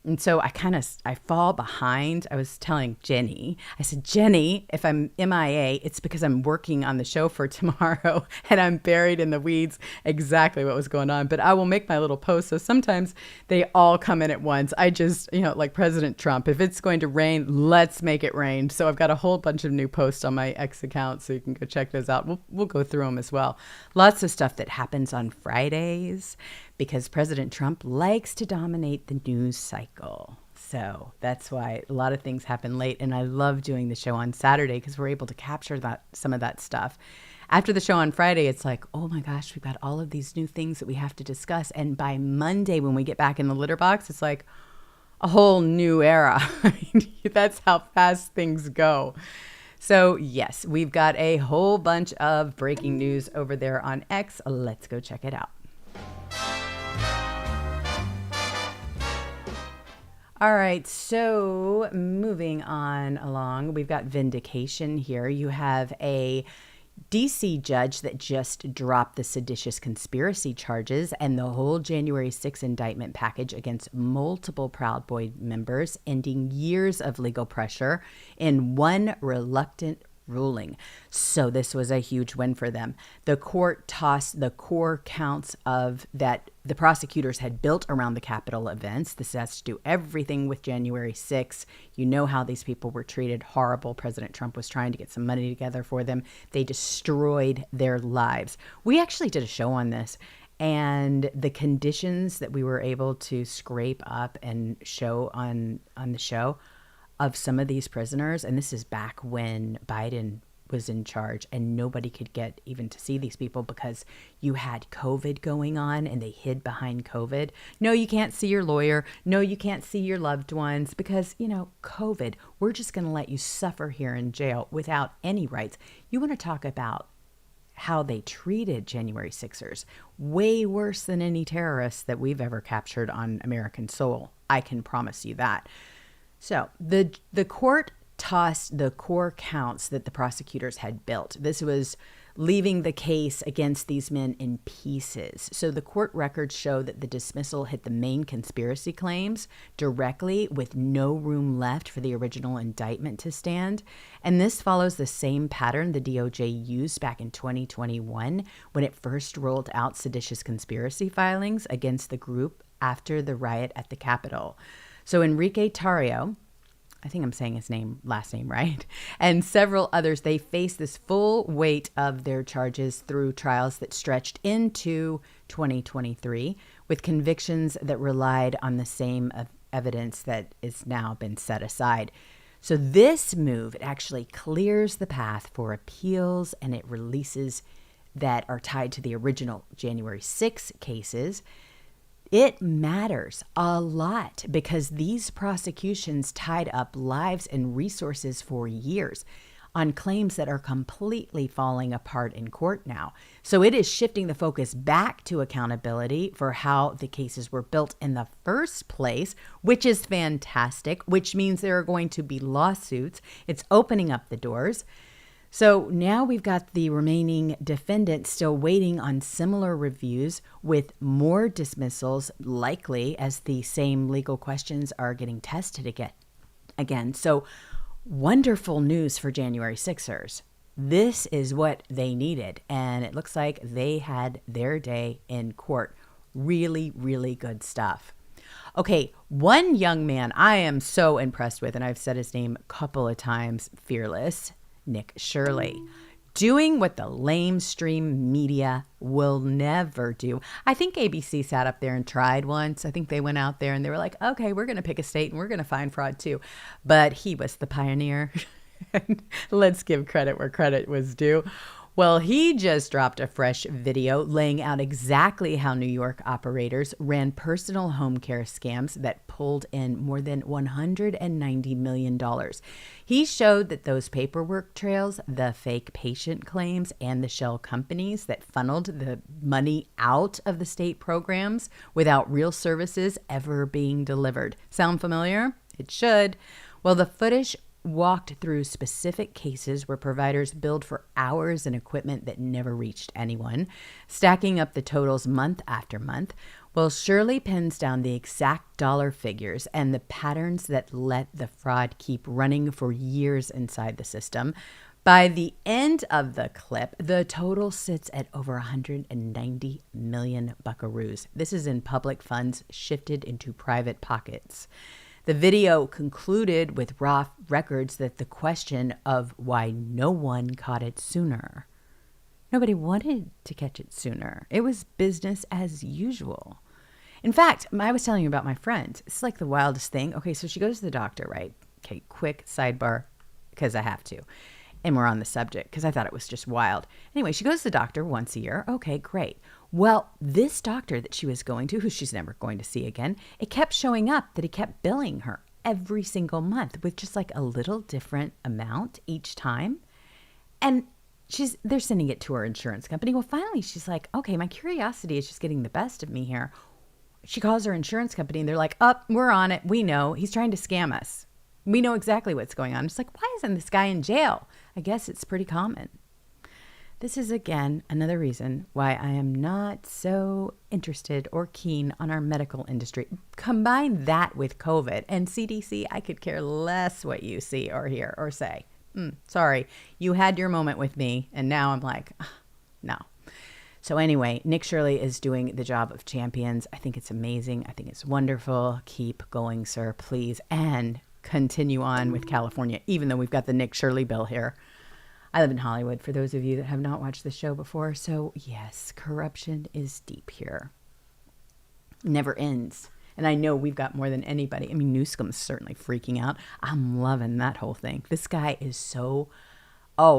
And so I fall behind. I was telling Jenny, I said, Jenny, if I'm MIA, it's because I'm working on the show for tomorrow and I'm buried in the weeds exactly what was going on. But I will make my little posts. So sometimes they all come in at once. I just, like President Trump, if it's going to rain, let's make it rain. So I've got a whole bunch of new posts on my X account, so you can go check those out. We'll go through them as well. Lots of stuff that happens on Fridays, because President Trump likes to dominate the news cycle. So that's why a lot of things happen late. And I love doing the show on Saturday because we're able to capture some of that stuff. After the show on Friday, it's like, oh my gosh, we've got all of these new things that we have to discuss. And by Monday, when we get back in the litter box, it's like a whole new era. I mean, that's how fast things go. So yes, we've got a whole bunch of breaking news over there on X. Let's go check it out. All right, so moving on along, we've got vindication here. You have a DC judge that just dropped the seditious conspiracy charges and the whole January 6 indictment package against multiple Proud Boy members, ending years of legal pressure in one reluctant ruling. So this was a huge win for them. The court tossed the core counts of that the prosecutors had built around the Capitol events. This has to do everything with January 6th. You know how these people were treated. Horrible. President Trump was trying to get some money together for them. They destroyed their lives. We actually did a show on this, and the conditions that we were able to scrape up and show on the show of some of these prisoners, and this is back when Biden was in charge and nobody could get even to see these people because you had COVID going on and they hid behind COVID. No, you can't see your lawyer. No, you can't see your loved ones because, COVID, we're just going to let you suffer here in jail without any rights. You want to talk about how they treated January 6ers, way worse than any terrorists that we've ever captured on American soil. I can promise you that. So the court tossed the core counts that the prosecutors had built. This was leaving the case against these men in pieces. So the court records show that the dismissal hit the main conspiracy claims directly with no room left for the original indictment to stand. And this follows the same pattern the DOJ used back in 2021 when it first rolled out seditious conspiracy filings against the group after the riot at the Capitol. So Enrique Tarrio, I think I'm saying his last name right, and several others, they faced this full weight of their charges through trials that stretched into 2023 with convictions that relied on the same evidence that is now been set aside. So this move, it actually clears the path for appeals, and it releases that are tied to the original January 6 cases. It matters a lot because these prosecutions tied up lives and resources for years on claims that are completely falling apart in court now. So it is shifting the focus back to accountability for how the cases were built in the first place, which is fantastic, which means there are going to be lawsuits. It's opening up the doors. So now we've got the remaining defendants still waiting on similar reviews with more dismissals likely as the same legal questions are getting tested again. So wonderful news for January 6ers. This is what they needed, and it looks like they had their day in court. Really, really good stuff. Okay, one young man I am so impressed with, and I've said his name a couple of times, fearless, Nick Shirley, doing what the lamestream media will never do. I think ABC sat up there and tried once. I think they went out there and they were like, okay, we're going to pick a state and we're going to find fraud too. But he was the pioneer. Let's give credit where credit was due. Well, he just dropped a fresh video laying out exactly how New York operators ran personal home care scams that pulled in more than $190 million. He showed that those paperwork trails, the fake patient claims, and the shell companies that funneled the money out of the state programs without real services ever being delivered. Sound familiar? It should. Well, the footage walked through specific cases where providers billed for hours and equipment that never reached anyone, stacking up the totals month after month. Well, Shirley pins down the exact dollar figures and the patterns that let the fraud keep running for years inside the system. By the end of the clip, the total sits at over 190 million buckaroos. This is in public funds shifted into private pockets. The video concluded with raw records that the question of why no one caught it sooner. Nobody wanted to catch it sooner. It was business as usual. In fact, I was telling you about my friend. It's like the wildest thing. Okay, so she goes to the doctor, right? Okay, quick sidebar, because I have to. And we're on the subject because I thought it was just wild. Anyway, she goes to the doctor once a year. Okay, great. Well, this doctor that she was going to, who she's never going to see again, it kept showing up that he kept billing her every single month with just like a little different amount each time. And they're sending it to her insurance company. Well, finally, she's like, okay, my curiosity is just getting the best of me here. She calls her insurance company and they're like, we're on it. We know he's trying to scam us. We know exactly what's going on. It's like, why isn't this guy in jail? I guess it's pretty common. This is, again, another reason why I am not so interested or keen on our medical industry. Combine that with COVID and CDC, I could care less what you see or hear or say. Sorry, you had your moment with me, and now I'm like, no. So anyway, Nick Shirley is doing the job of champions. I think it's amazing. I think it's wonderful. Keep going, sir, please. And continue on with California, even though we've got the Nick Shirley bill here. I live in Hollywood, for those of you that have not watched the show before. So yes, corruption is deep here. Never ends. And I know we've got more than anybody. I mean, Newsom's certainly freaking out. I'm loving that whole thing. This guy is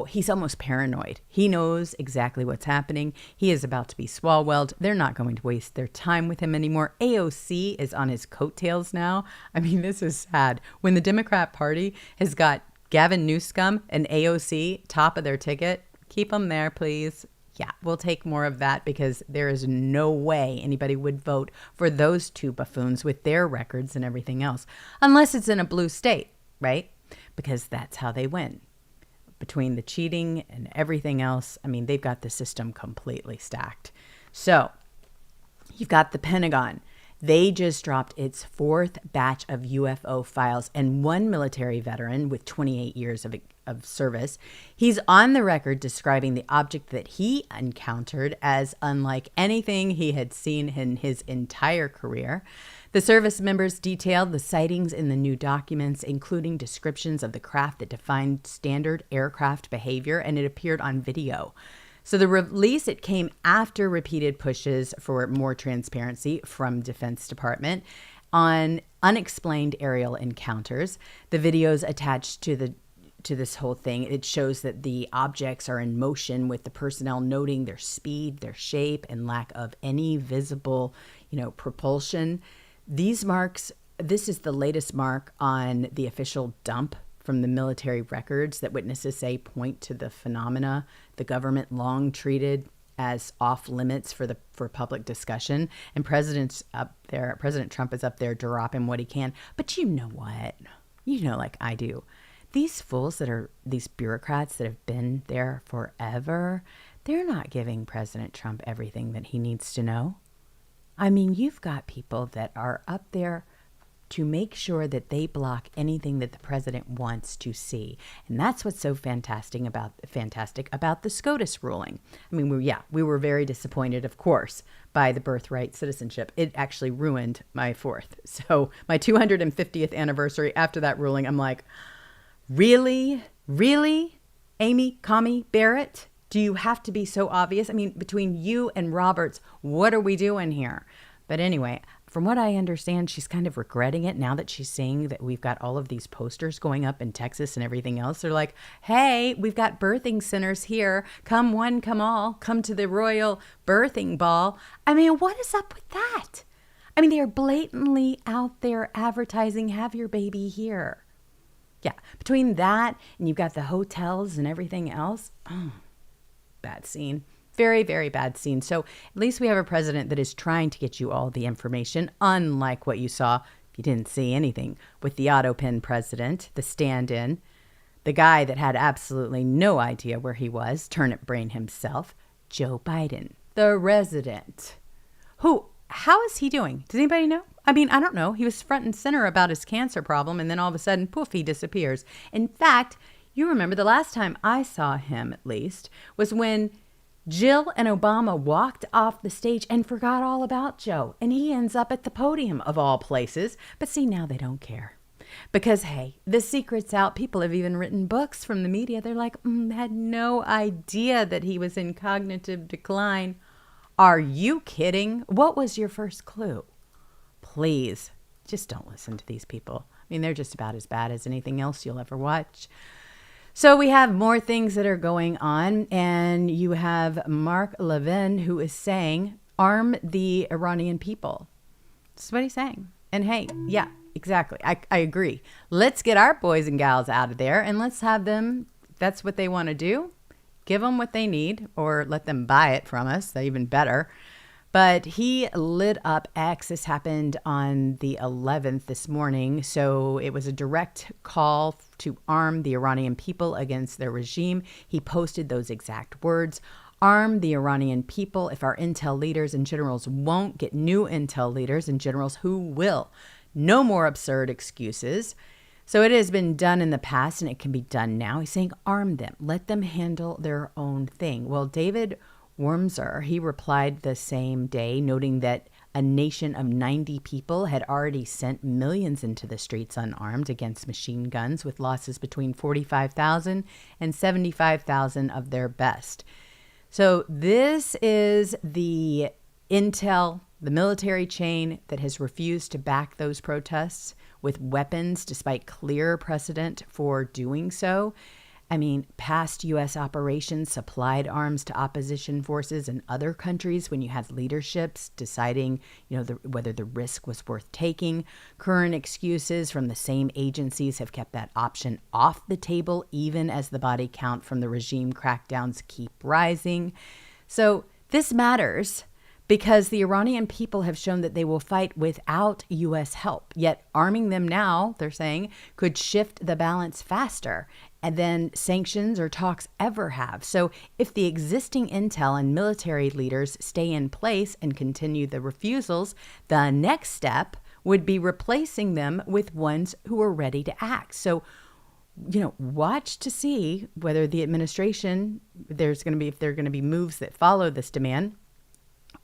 he's almost paranoid. He knows exactly what's happening. He is about to be Swalwelled. They're not going to waste their time with him anymore. AOC is on his coattails now. I mean, this is sad. When the Democrat Party has got Gavin Newsom and AOC top of their ticket, keep them there, please. Yeah, we'll take more of that because there is no way anybody would vote for those two buffoons with their records and everything else, unless it's in a blue state, right? Because that's how they win. Between the cheating and everything else, I mean, they've got the system completely stacked. So you've got the Pentagon. They just dropped its 4th batch of UFO files, and one military veteran with 28 years of service, he's on the record describing the object that he encountered as unlike anything he had seen in his entire career. The service members detailed the sightings in the new documents, including descriptions of the craft that defined standard aircraft behavior, and it appeared on video. So the release, it came after repeated pushes for more transparency from Defense Department on unexplained aerial encounters. The videos attached to this whole thing, it shows that the objects are in motion, with the personnel noting their speed, their shape, and lack of any visible, propulsion. These marks, this is the latest mark on the official dump from the military records that witnesses say point to the phenomena the government long treated as off limits for public discussion. And President Trump is up there dropping what he can. But you know what? Like I do. These fools these bureaucrats that have been there forever, they're not giving President Trump everything that he needs to know. I mean, you've got people that are up there to make sure that they block anything that the president wants to see. And that's what's so fantastic about the SCOTUS ruling. I mean, we were very disappointed, of course, by the birthright citizenship. It actually ruined my 4th. So my 250th anniversary after that ruling, I'm like, really? Really? Amy Coney Barrett? Do you have to be so obvious? I mean, between you and Roberts, what are we doing here? But anyway, from what I understand, she's kind of regretting it now that she's seeing that we've got all of these posters going up in Texas and everything else. They're like, hey, we've got birthing centers here. Come one, come all. Come to the royal birthing ball. I mean, what is up with that? I mean, they are blatantly out there advertising, have your baby here. Yeah, between that and you've got the hotels and everything else. Bad scene. Very, very bad scene. So at least we have a president that is trying to get you all the information, unlike what you saw. You didn't see anything with the autopin president, the stand-in, the guy that had absolutely no idea where he was, turnip brain himself, Joe Biden, the resident. How is he doing? Does anybody know? I mean, I don't know. He was front and center about his cancer problem, and then all of a sudden, poof, he disappears. In fact, you remember the last time I saw him, at least, was when Jill and Obama walked off the stage and forgot all about Joe. And he ends up at the podium of all places. But see, now they don't care. Because, hey, the secret's out. People have even written books from the media. They're like, had no idea that he was in cognitive decline. Are you kidding? What was your first clue? Please, just don't listen to these people. I mean, they're just about as bad as anything else you'll ever watch. So we have more things that are going on, and you have Mark Levin, who is saying, arm the Iranian people. That's what he's saying. And hey, yeah, Exactly. I agree. Let's get our boys and gals out of there and let's have them, if that's what they want to do, give them what they need or let them buy it from us. That's even better. But he lit up X. This happened on the 11th this morning. So it was a direct call to arm the Iranian people against their regime. He posted those exact words. Arm the Iranian people. If our intel leaders and generals won't, get new intel leaders and generals who will. No more absurd excuses. So it has been done in the past and it can be done now. He's saying arm them. Let them handle their own thing. Well, David Wormser, he replied the same day, noting that a nation of 90 people had already sent millions into the streets unarmed against machine guns with losses between 45,000 and 75,000 of their best. So this is the intel, the military chain that has refused to back those protests with weapons despite clear precedent for doing so. I mean, past U.S. operations supplied arms to opposition forces in other countries when you had leaderships deciding, whether the risk was worth taking. Current excuses from the same agencies have kept that option off the table, even as the body count from the regime crackdowns keep rising. So this matters because the Iranian people have shown that they will fight without U.S. help. Yet arming them now, they're saying, could shift the balance faster than sanctions or talks ever have. So if the existing intel and military leaders stay in place and continue the refusals, the next step would be replacing them with ones who are ready to act. So, watch to see whether the administration, if there are going to be moves that follow this demand,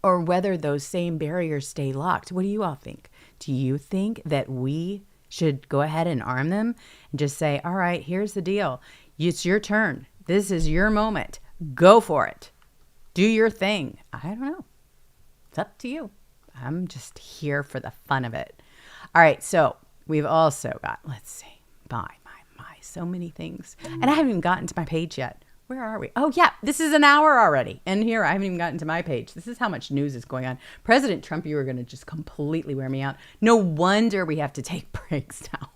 or whether those same barriers stay locked. What do you all think? Do you think that we should go ahead and arm them and just say, all right, here's the deal. It's your turn. This is your moment. Go for it. Do your thing. I don't know. It's up to you. I'm just here for the fun of it. All right. So we've also got, let's see, my, so many things. And I haven't even gotten to my page yet. Where are we? Oh, yeah, this is an hour already. And here, I haven't even gotten to my page. This is how much news is going on. President Trump, you are going to just completely wear me out. No wonder we have to take breaks now.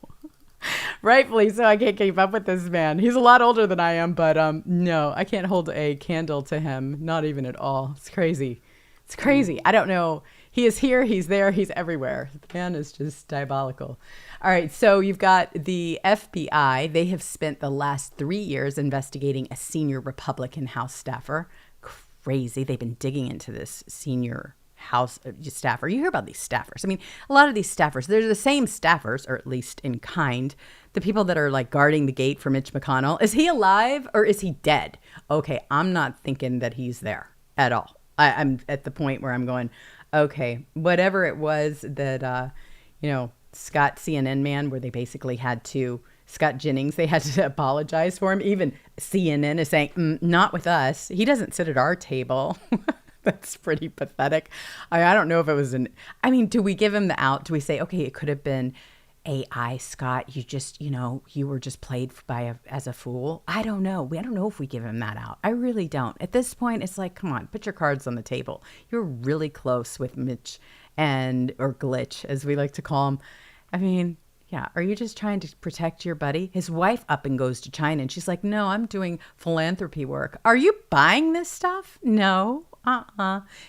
Rightfully so, I can't keep up with this man. He's a lot older than I am, but no, I can't hold a candle to him. Not even at all. It's crazy. It's crazy. I don't know. He is here. He's there. He's everywhere. The man is just diabolical. All right. So you've got the FBI. They have spent the last 3 years investigating a senior Republican House staffer. Crazy. They've been digging into this senior House staffer. You hear about these staffers. I mean, a lot of these staffers, they're the same staffers, or at least in kind. The people that are like guarding the gate for Mitch McConnell. Is he alive or is he dead? Okay. I'm not thinking that he's there at all. I'm at the point where I'm going, okay, whatever it was that, Scott CNN man, where they basically had to, Scott Jennings, they had to apologize for him. Even CNN is saying, not with us. He doesn't sit at our table. That's pretty pathetic. I don't know if it was do we give him the out? Do we say, okay, it could have been AI, Scott, you were just played as a fool. I don't know. I don't know if we give him that out. I really don't. At this point, it's like, come on, put your cards on the table. You're really close with Mitch or Glitch, as we like to call him. I mean, yeah, are you just trying to protect your buddy? His wife up and goes to China and she's like, no, I'm doing philanthropy work. Are you buying this stuff? No.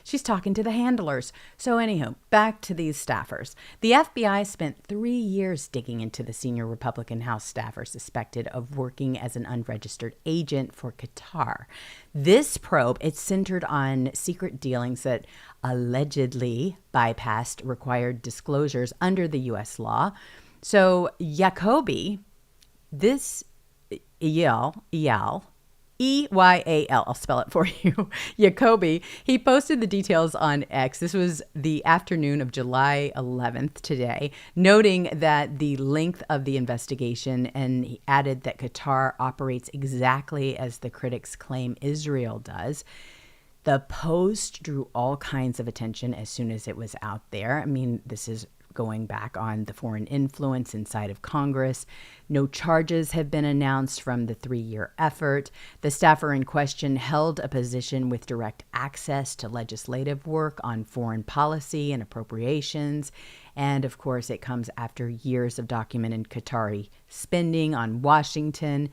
She's talking to the handlers. So anyhow, back to these staffers. The FBI spent 3 years digging into the senior Republican House staffer suspected of working as an unregistered agent for GETTR. This probe, it's centered on secret dealings that allegedly bypassed required disclosures under the U.S. law. So Jacoby, this Eyal, E-Y-A-L, I'll spell it for you, Jacoby, he posted the details on X. This was the afternoon of July 11th today, noting that the length of the investigation, and he added that Qatar operates exactly as the critics claim Israel does. The post drew all kinds of attention as soon as it was out there. I mean, this is going back on the foreign influence inside of Congress. No charges have been announced from the 3-year effort. The staffer in question held a position with direct access to legislative work on foreign policy and appropriations. And of course, it comes after years of documented Qatari spending on Washington,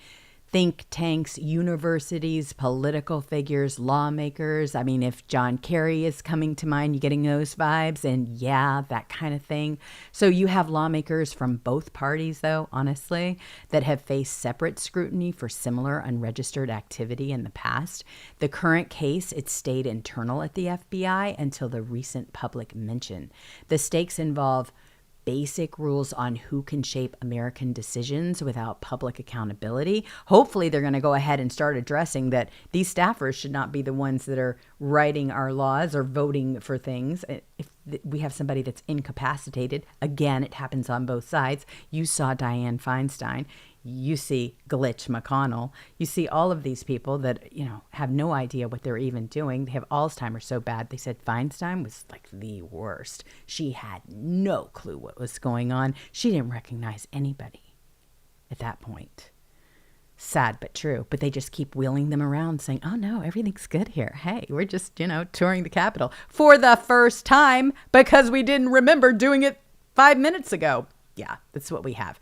think tanks, universities, political figures, lawmakers. I mean, if John Kerry is coming to mind, you're getting those vibes, and yeah, that kind of thing. So you have lawmakers from both parties, though, honestly, that have faced separate scrutiny for similar unregistered activity in the past. The current case, it stayed internal at the FBI until the recent public mention. The stakes involve basic rules on who can shape American decisions without public accountability. Hopefully, they're going to go ahead and start addressing that these staffers should not be the ones that are writing our laws or voting for things. If we have somebody that's incapacitated, again, it happens on both sides. You saw Dianne Feinstein. You see Glitch McConnell. You see all of these people that, have no idea what they're even doing. They have Alzheimer's so bad. They said Feinstein was like the worst. She had no clue what was going on. She didn't recognize anybody at that point. Sad but true. But they just keep wheeling them around saying, oh no, everything's good here. Hey, we're just, touring the Capitol for the first time because we didn't remember doing it 5 minutes ago. Yeah, that's what we have.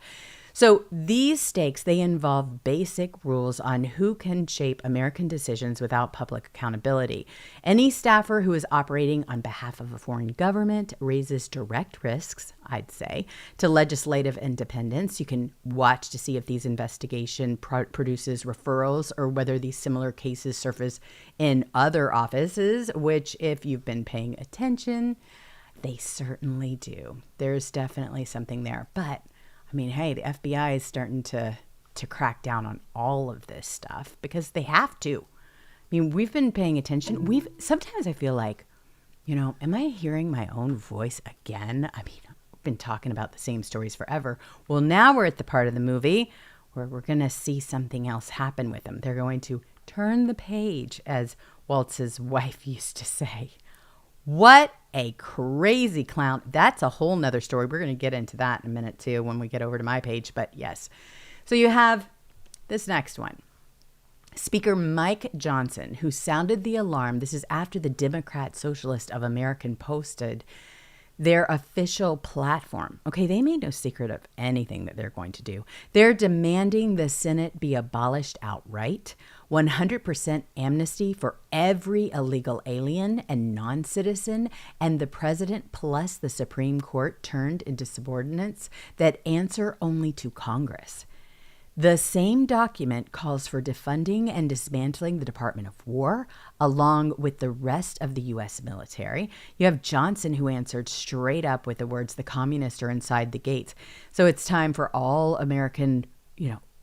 So these stakes, they involve basic rules on who can shape American decisions without public accountability. Any staffer who is operating on behalf of a foreign government raises direct risks, I'd say, to legislative independence. You can watch to see if these investigation produces referrals or whether these similar cases surface in other offices, which if you've been paying attention, they certainly do. There's definitely something there. But I mean, hey, the FBI is starting to crack down on all of this stuff because they have to. I mean, we've been paying attention. Sometimes I feel like, am I hearing my own voice again? I mean, I've been talking about the same stories forever. Well, now we're at the part of the movie where we're going to see something else happen with them. They're going to turn the page, as Waltz's wife used to say. What a crazy clown. That's a whole nother story. We're going to get into that in a minute too when we get over to my page. But yes. So you have this next one. Speaker Mike Johnson, who sounded the alarm. This is after the Democrat Socialist of America posted their official platform. Okay, they made no secret of anything that they're going to do. They're demanding the Senate be abolished outright, 100% amnesty for every illegal alien and non-citizen, and the president plus the Supreme Court turned into subordinates that answer only to Congress. The same document calls for defunding and dismantling the Department of War, along with the rest of the U.S. military. You have Johnson, who answered straight up with the words, the communists are inside the gates. So it's time for all American,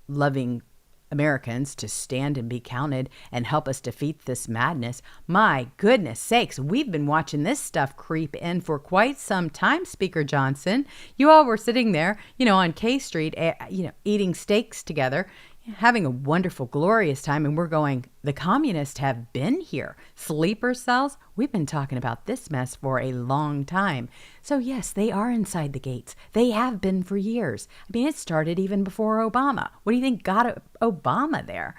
loving Americans to stand and be counted and help us defeat this madness. My goodness sakes, we've been watching this stuff creep in for quite some time, Speaker Johnson. You all were sitting there, on K Street, eating steaks together, having a wonderful, glorious time. And we're going, the communists have been here. Sleeper cells? We've been talking about this mess for a long time. So yes, they are inside the gates. They have been for years. I mean, it started even before Obama. What do you think got Obama there?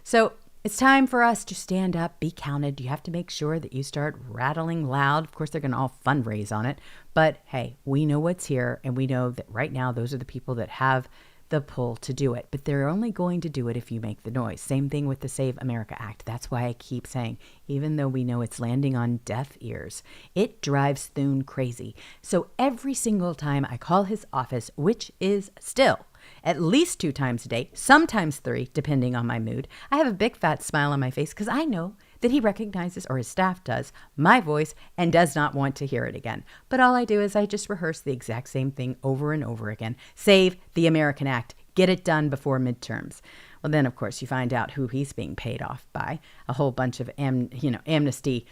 So it's time for us to stand up, be counted. You have to make sure that you start rattling loud. Of course, they're going to all fundraise on it. But hey, we know what's here. And we know that right now, those are the people that have the pull to do it, but they're only going to do it if you make the noise. Same thing with the Save America Act. That's why I keep saying, even though we know it's landing on deaf ears, it drives Thune crazy. So every single time I call his office, which is still at least 2 times a day, sometimes 3, depending on my mood, I have a big fat smile on my face because I know that he recognizes, or his staff does, my voice and does not want to hear it again. But all I do is I just rehearse the exact same thing over and over again. Save the American Act. Get it done before midterms. Well, then, of course, you find out who he's being paid off by. A whole bunch of amnesty,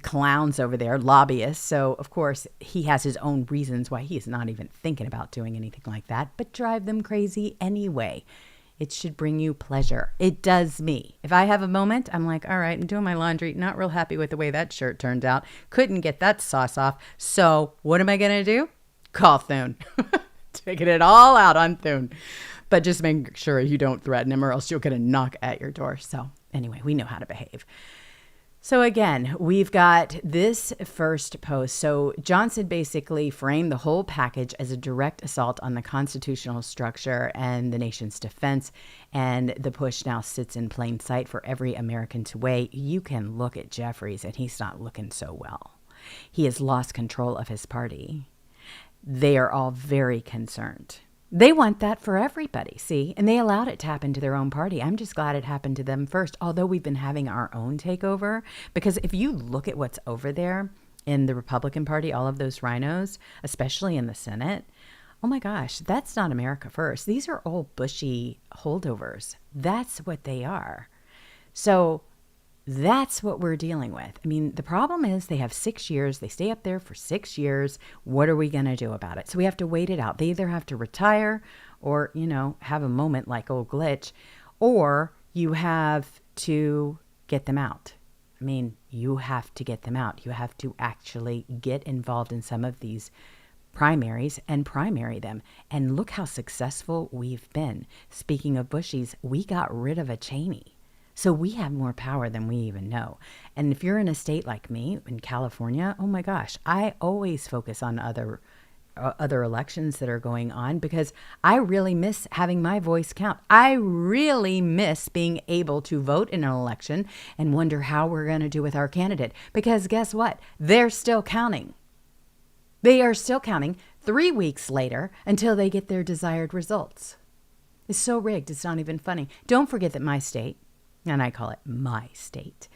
clowns over there, lobbyists. So, of course, he has his own reasons why he's not even thinking about doing anything like that, but drive them crazy anyway. It should bring you pleasure. It does me. If I have a moment, I'm like, all right, I'm doing my laundry. Not real happy with the way that shirt turned out. Couldn't get that sauce off. So what am I going to do? Call Thune. Taking it all out on Thune. But just make sure you don't threaten him or else you'll get a knock at your door. So anyway, we know how to behave. So again, we've got this first post. So Johnson basically framed the whole package as a direct assault on the constitutional structure and the nation's defense. And the push now sits in plain sight for every American to weigh. You can look at Jeffries and he's not looking so well. He has lost control of his party. They are all very concerned. They want that for everybody, see? And they allowed it to happen to their own party. I'm just glad it happened to them first, although we've been having our own takeover. Because if you look at what's over there in the Republican Party, all of those rhinos, especially in the Senate, oh my gosh, that's not America first. These are old Bushy holdovers. That's what they are. So that's what we're dealing with. I mean, the problem is they have 6 years. They stay up there for 6 years. What are we going to do about it? So we have to wait it out. They either have to retire or, have a moment like old Glitch, or you have to get them out. I mean, you have to get them out. You have to actually get involved in some of these primaries and primary them. And look how successful we've been. Speaking of Bushies, we got rid of a Cheney. So we have more power than we even know. And if you're in a state like me in California, oh my gosh, I always focus on other elections that are going on because I really miss having my voice count. I really miss being able to vote in an election and wonder how we're going to do with our candidate. Because guess what? They're still counting. They are still counting 3 weeks later until they get their desired results. It's so rigged. It's not even funny. Don't forget that my state, and I call it my state,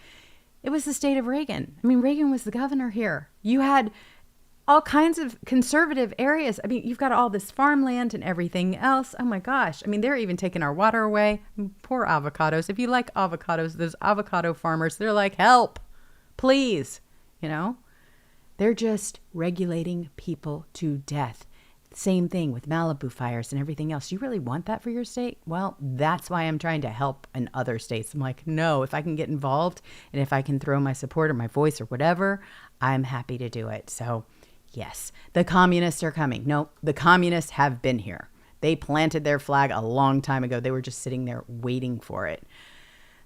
it was the state of Reagan. I mean, Reagan was the governor here. You had all kinds of conservative areas. I mean, you've got all this farmland and everything else. Oh my gosh. I mean, they're even taking our water away. Poor avocados. If you like avocados, those avocado farmers, they're like, help, please. They're just regulating people to death. Same thing with Malibu fires and everything else. You really want that for your state? Well, that's why I'm trying to help in other states. I'm like, no, if I can get involved and if I can throw my support or my voice or whatever, I'm happy to do it. So yes, the communists are coming. No, the communists have been here. They planted their flag a long time ago. They were just sitting there waiting for it.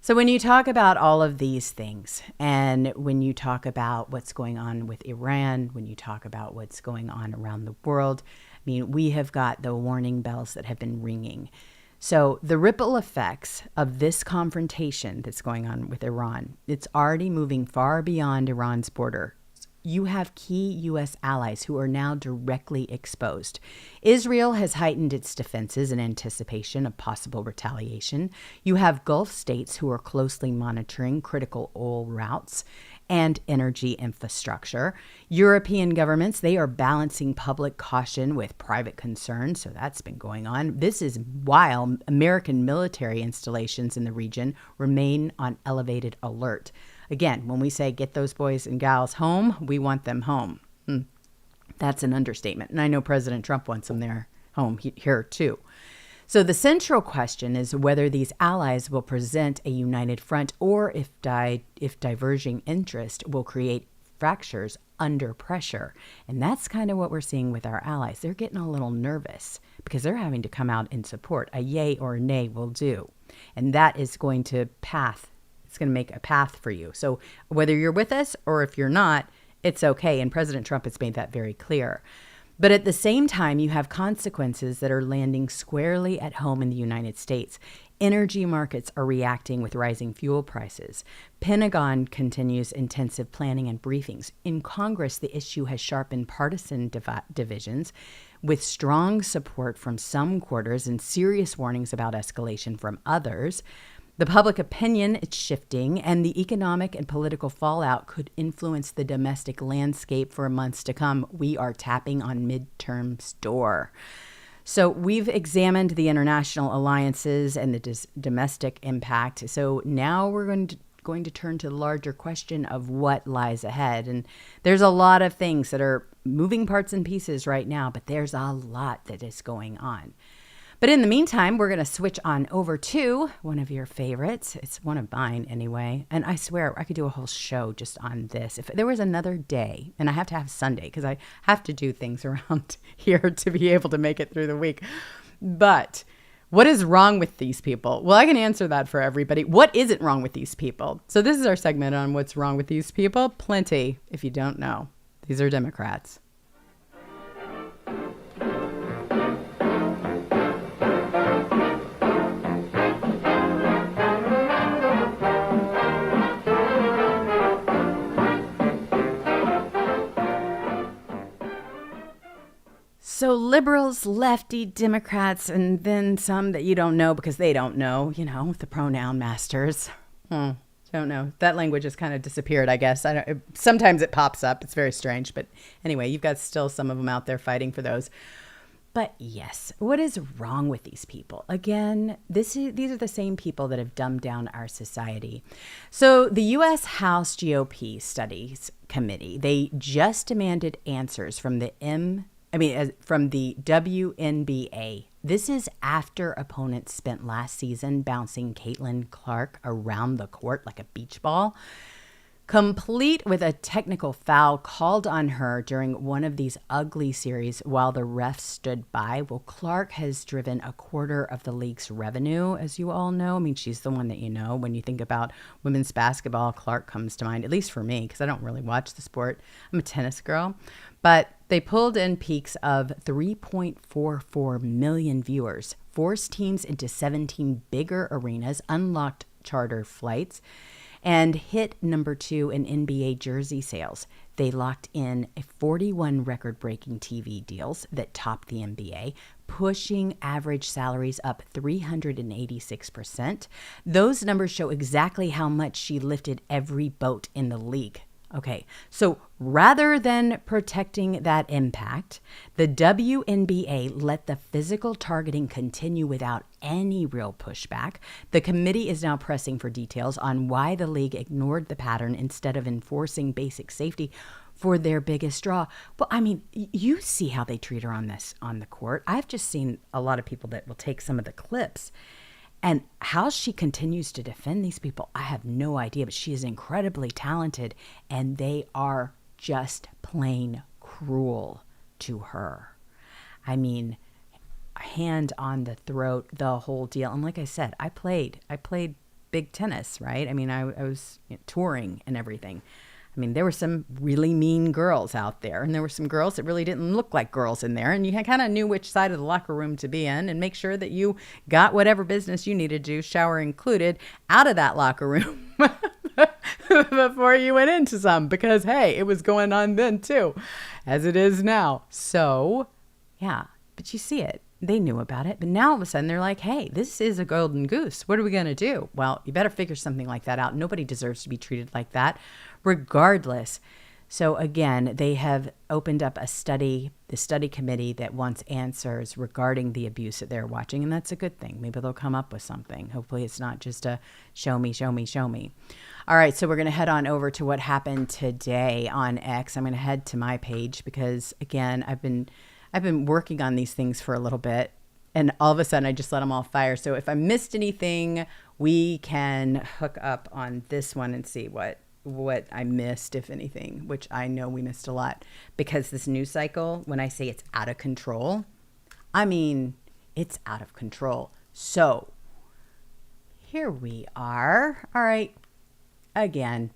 So when you talk about all of these things, and when you talk about what's going on with Iran, when you talk about what's going on around the world, I mean, we have got the warning bells that have been ringing. So the ripple effects of this confrontation that's going on with Iran, it's already moving far beyond Iran's border. You have key U.S. allies who are now directly exposed. Israel has heightened its defenses in anticipation of possible retaliation. You have Gulf states who are closely monitoring critical oil routes and energy infrastructure. European governments, they are balancing public caution with private concern. So that's been going on. This is while American military installations in the region remain on elevated alert. Again, when we say get those boys and gals home, we want them home. That's an understatement. And I know President Trump wants them there home here too. So the central question is whether these allies will present a united front or if diverging interest will create fractures under pressure. And that's kind of what we're seeing with our allies. They're getting a little nervous because they're having to come out in support. A yay or a nay will do. And that is going to it's going to make a path for you. So whether you're with us or if you're not, it's okay. And President Trump has made that very clear. But at the same time, you have consequences that are landing squarely at home in the United States. Energy markets are reacting with rising fuel prices. Pentagon continues intensive planning and briefings. In Congress, the issue has sharpened partisan divisions with strong support from some quarters and serious warnings about escalation from others. The public opinion is shifting, and the economic and political fallout could influence the domestic landscape for months to come. We are tapping on midterm's door. So we've examined the international alliances and the domestic impact. So now we're going to turn to the larger question of what lies ahead. And there's a lot of things that are moving parts and pieces right now, but there's a lot that is going on. But in the meantime, we're going to switch on over to one of your favorites. It's one of mine anyway. And I swear I could do a whole show just on this. If there was another day, and I have to have Sunday because I have to do things around here to be able to make it through the week. But What is wrong with these people? Well, I can answer that for everybody. What isn't wrong with these people? So this is our segment on what's wrong with these people. Plenty, if you don't know. These are Democrats. So liberals, lefty, Democrats, and then some that you don't know because they don't know, the pronoun masters. Don't know. That language has kind of disappeared, I guess. Sometimes it pops up. It's very strange. But anyway, you've got still some of them out there fighting for those. But yes, what is wrong with these people? Again, these are the same people that have dumbed down our society. So the U.S. House GOP Studies Committee, they just demanded answers from the WNBA. This is after opponents spent last season bouncing Caitlin Clark around the court like a beach ball, complete with a technical foul called on her during one of these ugly series while the refs stood by. Well, Clark has driven a quarter of the league's revenue, as you all know. I mean, she's the one that when you think about women's basketball, Clark comes to mind, at least for me, because I don't really watch the sport. I'm a tennis girl. But they pulled in peaks of 3.44 million viewers, forced teams into 17 bigger arenas, unlocked charter flights, and hit number 2 in NBA jersey sales. They locked in 41 record-breaking TV deals that topped the NBA, pushing average salaries up 386%. Those numbers show exactly how much she lifted every boat in the league. Okay, so rather than protecting that impact, the WNBA let the physical targeting continue without any real pushback. The committee is now pressing for details on why the league ignored the pattern instead of enforcing basic safety for their biggest draw. Well, I mean, you see how they treat her on the court. I've just seen a lot of people that will take some of the clips. And how she continues to defend these people, I have no idea, but she is incredibly talented, and they are just plain cruel to her. I mean, hand on the throat, the whole deal. And like I said, I played big tennis, right? I mean, I was touring and everything. I mean, there were some really mean girls out there, and there were some girls that really didn't look like girls in there, and you kind of knew which side of the locker room to be in and make sure that you got whatever business you needed to do, shower included, out of that locker room before you went into some, because, hey, it was going on then too, as it is now. So, yeah, but you see it. They knew about it, but now all of a sudden they're like, hey, this is a golden goose. What are we going to do? Well, you better figure something like that out. Nobody deserves to be treated like that, regardless. So again, they have opened up the study committee that wants answers regarding the abuse that they're watching, and that's a good thing. Maybe they'll come up with something. Hopefully it's not just a show me, show me, show me. All right, so we're going to head on over to what happened today on X. I'm going to head to my page because, again, I've been working on these things for a little bit, and all of a sudden I just let them all fire. So if I missed anything, we can hook up on this one and see what I missed, if anything, which I know we missed a lot, because this news cycle, when I say it's out of control, I mean, it's out of control. So here we are. All right. Again,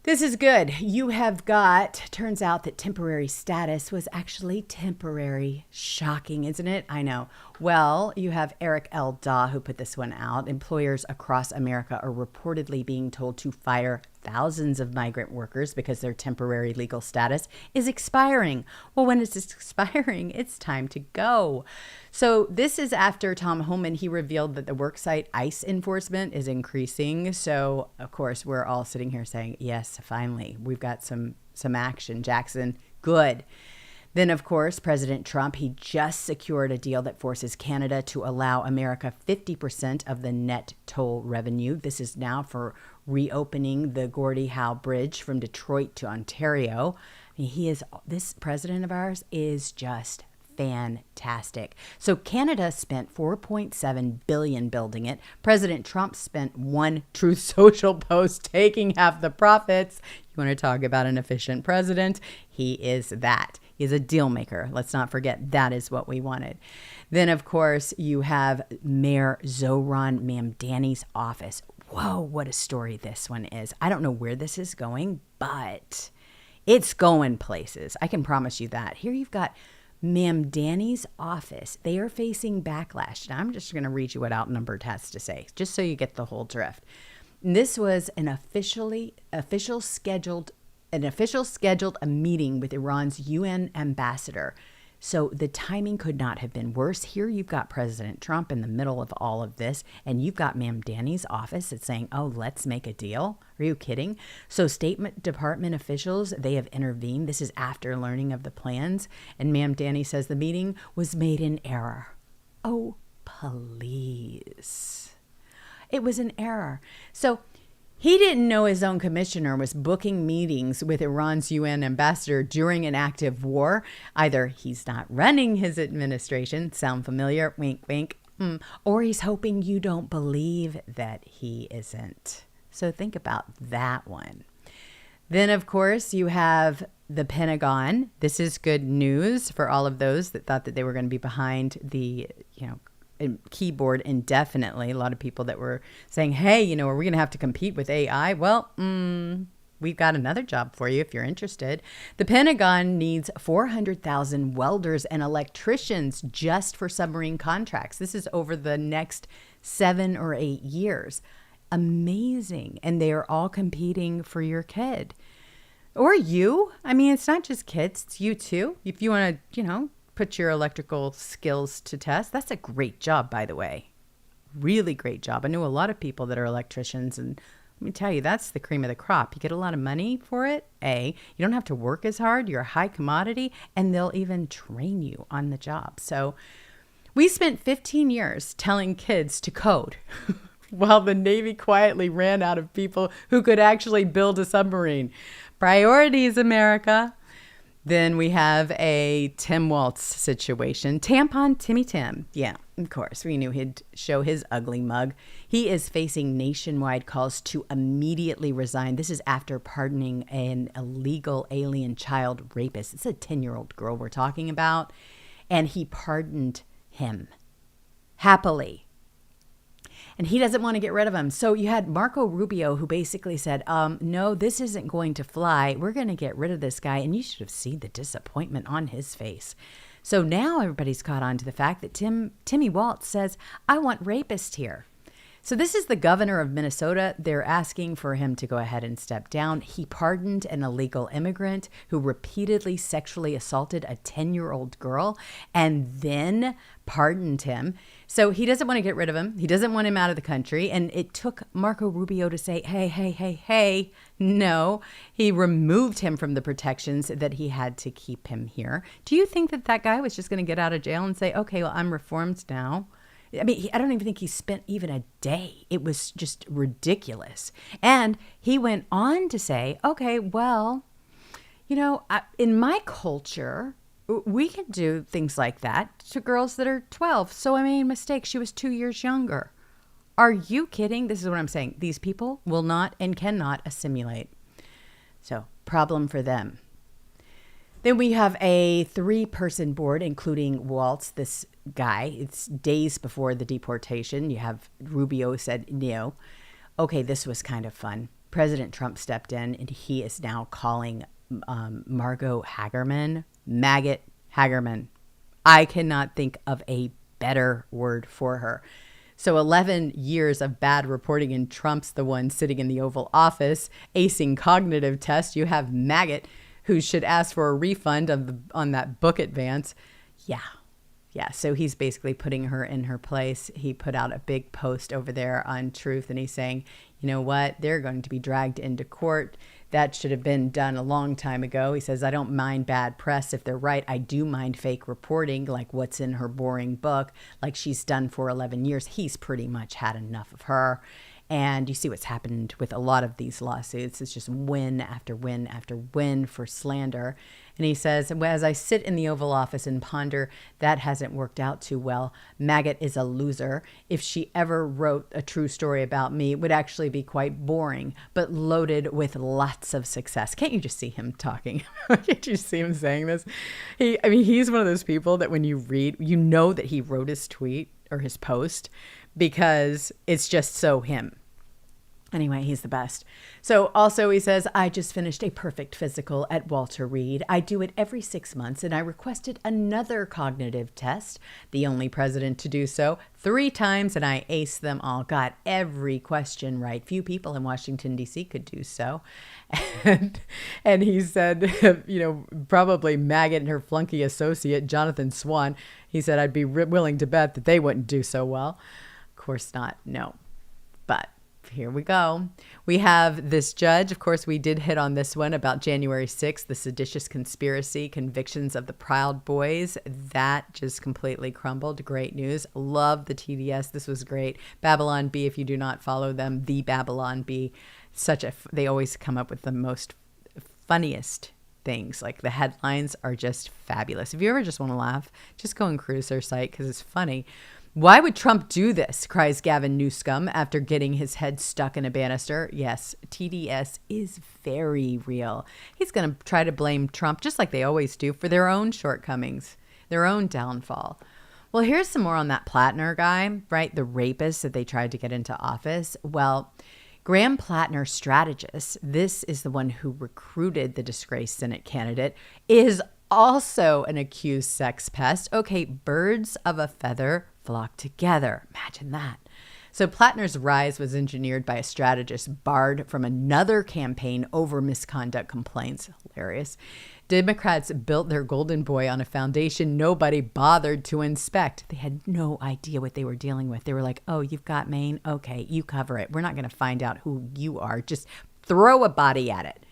this is good. You have got, turns out that temporary status was actually temporary. Shocking, isn't it? I know. Well, you have Eric L. Daw who put this one out. Employers across America are reportedly being told to fire thousands of migrant workers because their temporary legal status is expiring. Well, when it's expiring, it's time to go. So this is after Tom Homan, he revealed that the worksite ICE enforcement is increasing. So, of course, we're all sitting here saying, yes, finally, we've got some action, Jackson. Good. Then, of course, President Trump, he just secured a deal that forces Canada to allow America 50% of the net toll revenue. This is now for reopening the Gordie Howe Bridge from Detroit to Ontario. I mean, this president of ours is just fantastic. So Canada spent $4.7 billion building it. President Trump spent one TRUTHSocial post taking half the profits. You want to talk about an efficient president? He is that. He's a deal maker. Let's not forget that is what we wanted. Then, of course, you have Mayor Zohran Mamdani's office. Whoa, what a story this one is. I don't know where this is going, but it's going places. I can promise you that. Here you've got Mamdani's office. They are facing backlash. Now, I'm just going to read you what Outnumbered has to say, just so you get the whole drift. This was an official scheduled a meeting with Iran's UN ambassador. So the timing could not have been worse. Here you've got President Trump in the middle of all of this, and you've got Mamdani's office that's saying, oh, let's make a deal. Are you kidding? So State Department officials, they have intervened. This is after learning of the plans. And Mamdani says the meeting was made in error. Oh, please. It was an error. So he didn't know his own commissioner was booking meetings with Iran's UN ambassador during an active war. Either he's not running his administration, sound familiar, wink, wink, or he's hoping you don't believe that he isn't. So think about that one. Then, of course, you have the Pentagon. This is good news for all of those that thought that they were going to be behind the, keyboard indefinitely. A lot of people that were saying, hey, are we going to have to compete with AI? Well, we've got another job for you if you're interested. The Pentagon needs 400,000 welders and electricians just for submarine contracts. This is over the next 7 or 8 years. Amazing. And they are all competing for your kid. Or you. I mean, it's not just kids, it's you too. If you want to, put your electrical skills to test. That's a great job, by the way. Really great job. I know a lot of people that are electricians, and let me tell you, that's the cream of the crop. You get a lot of money for it. You don't have to work as hard. You're a high commodity, and they'll even train you on the job. So we spent 15 years telling kids to code while the Navy quietly ran out of people who could actually build a submarine. Priorities, America. Then we have a Tim Walz situation. Tampon Timmy Tim. Yeah, of course. We knew he'd show his ugly mug. He is facing nationwide calls to immediately resign. This is after pardoning an illegal alien child rapist. It's a 10-year-old girl we're talking about. And he pardoned him happily. And he doesn't want to get rid of him. So you had Marco Rubio, who basically said, no, this isn't going to fly. We're going to get rid of this guy. And you should have seen the disappointment on his face. So now everybody's caught on to the fact that Timmy Walz says, I want rapists here. So this is the governor of Minnesota. They're asking for him to go ahead and step down. He pardoned an illegal immigrant who repeatedly sexually assaulted a 10-year-old girl and then pardoned him. So he doesn't want to get rid of him. He doesn't want him out of the country. And it took Marco Rubio to say, hey, no. He removed him from the protections that he had to keep him here. Do you think that guy was just going to get out of jail and say, okay, well, I'm reformed now? I mean, I don't even think he spent even a day. It was just ridiculous. And he went on to say, okay, well, in my culture, we can do things like that to girls that are 12. So I made a mistake. She was 2 years younger. Are you kidding? This is what I'm saying. These people will not and cannot assimilate. So problem for them. Then we have a 3-person board, including Walz, this guy. It's days before the deportation. You have Rubio said no. Okay, this was kind of fun. President Trump stepped in, and he is now calling Margot Hagerman, maggot Hagerman. I cannot think of a better word for her. So 11 years of bad reporting, and Trump's the one sitting in the Oval Office, acing cognitive tests. You have maggot, who should ask for a refund on that book advance. Yeah. So he's basically putting her in her place. He put out a big post over there on Truth, and he's saying, you know what? They're going to be dragged into court. That should have been done a long time ago. He says, I don't mind bad press if they're right. I do mind fake reporting, like what's in her boring book, like she's done for 11 years. He's pretty much had enough of her. And you see what's happened with a lot of these lawsuits. It's just win after win after win for slander. And he says, as I sit in the Oval Office and ponder, that hasn't worked out too well. Maggot is a loser. If she ever wrote a true story about me, it would actually be quite boring, but loaded with lots of success. Can't you just see him talking? Can't you see him saying this? He's one of those people that when you read, you know that he wrote his tweet or his post because it's just so him. Anyway, he's the best. So also he says, I just finished a perfect physical at Walter Reed. I do it every 6 months, and I requested another cognitive test, the only president to do so, 3 times, and I aced them all. Got every question right. Few people in Washington, D.C. could do so. And he said, probably Maggot and her flunky associate, Jonathan Swan, he said, I'd be willing to bet that they wouldn't do so well. Of course not, no. But here we go. We have this judge. Of course, we did hit on this one about January 6th, the seditious conspiracy convictions of the Proud Boys. That just completely crumbled. Great news. Love the TDS. This was great. Babylon Bee, if you do not follow them, the Babylon Bee, they always come up with the most funniest things. Like the headlines are just fabulous. If you ever just want to laugh, just go and cruise their site because it's funny. Why would Trump do this, cries Gavin Newsom after getting his head stuck in a banister. Yes, TDS is very real. He's going to try to blame Trump, just like they always do, for their own shortcomings, their own downfall. Well, here's some more on that Plattner guy, right? The rapist that they tried to get into office. Well, Graham Plattner, strategist, this is the one who recruited the disgraced Senate candidate, is also an accused sex pest. Okay, birds of a feather flock together. Imagine that. So Plattner's rise was engineered by a strategist barred from another campaign over misconduct complaints. Hilarious. Democrats built their golden boy on a foundation nobody bothered to inspect. They had no idea what they were dealing with. They were like, oh, you've got Maine? Okay, you cover it. We're not going to find out who you are. Just throw a body at it.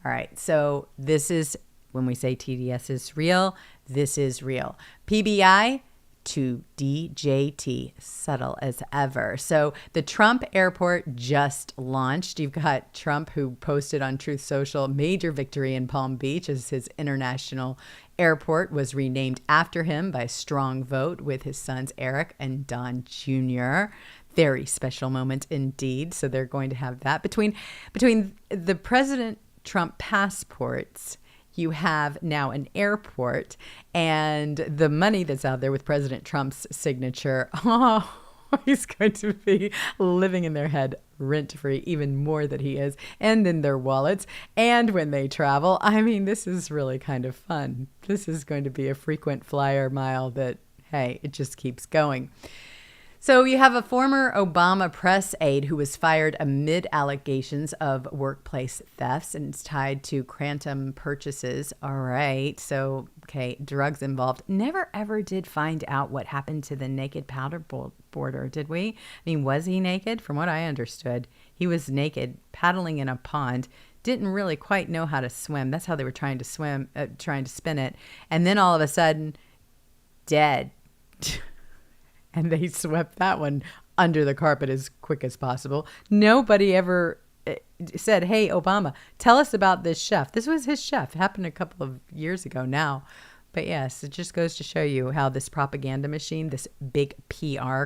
All right, so this is, when we say TDS is real, this is real. PBI to DJT, subtle as ever. So the Trump airport just launched. You've got Trump, who posted on TRUTHSocial, major victory in Palm Beach as his international airport was renamed after him by strong vote with his sons Eric and Don Jr. Very special moment indeed. So they're going to have that. Between the President Trump passports, you have now an airport, and the money that's out there with President Trump's signature, he's going to be living in their head rent-free, even more than he is, and in their wallets, and when they travel. I mean, this is really kind of fun. This is going to be a frequent flyer mile that, hey, it just keeps going. So you have a former Obama press aide who was fired amid allegations of workplace thefts and it's tied to Crantum purchases. All right. So, okay, drugs involved. Never ever did find out what happened to the naked powder boarder, did we? I mean, was he naked? From what I understood, he was naked, paddling in a pond, didn't really quite know how to swim. That's how they were trying to spin it. And then all of a sudden, dead. And they swept that one under the carpet as quick as possible. Nobody ever said, hey, Obama, tell us about this chef. This was his chef. It happened a couple of years ago now. But yes, it just goes to show you how this propaganda machine, this big PR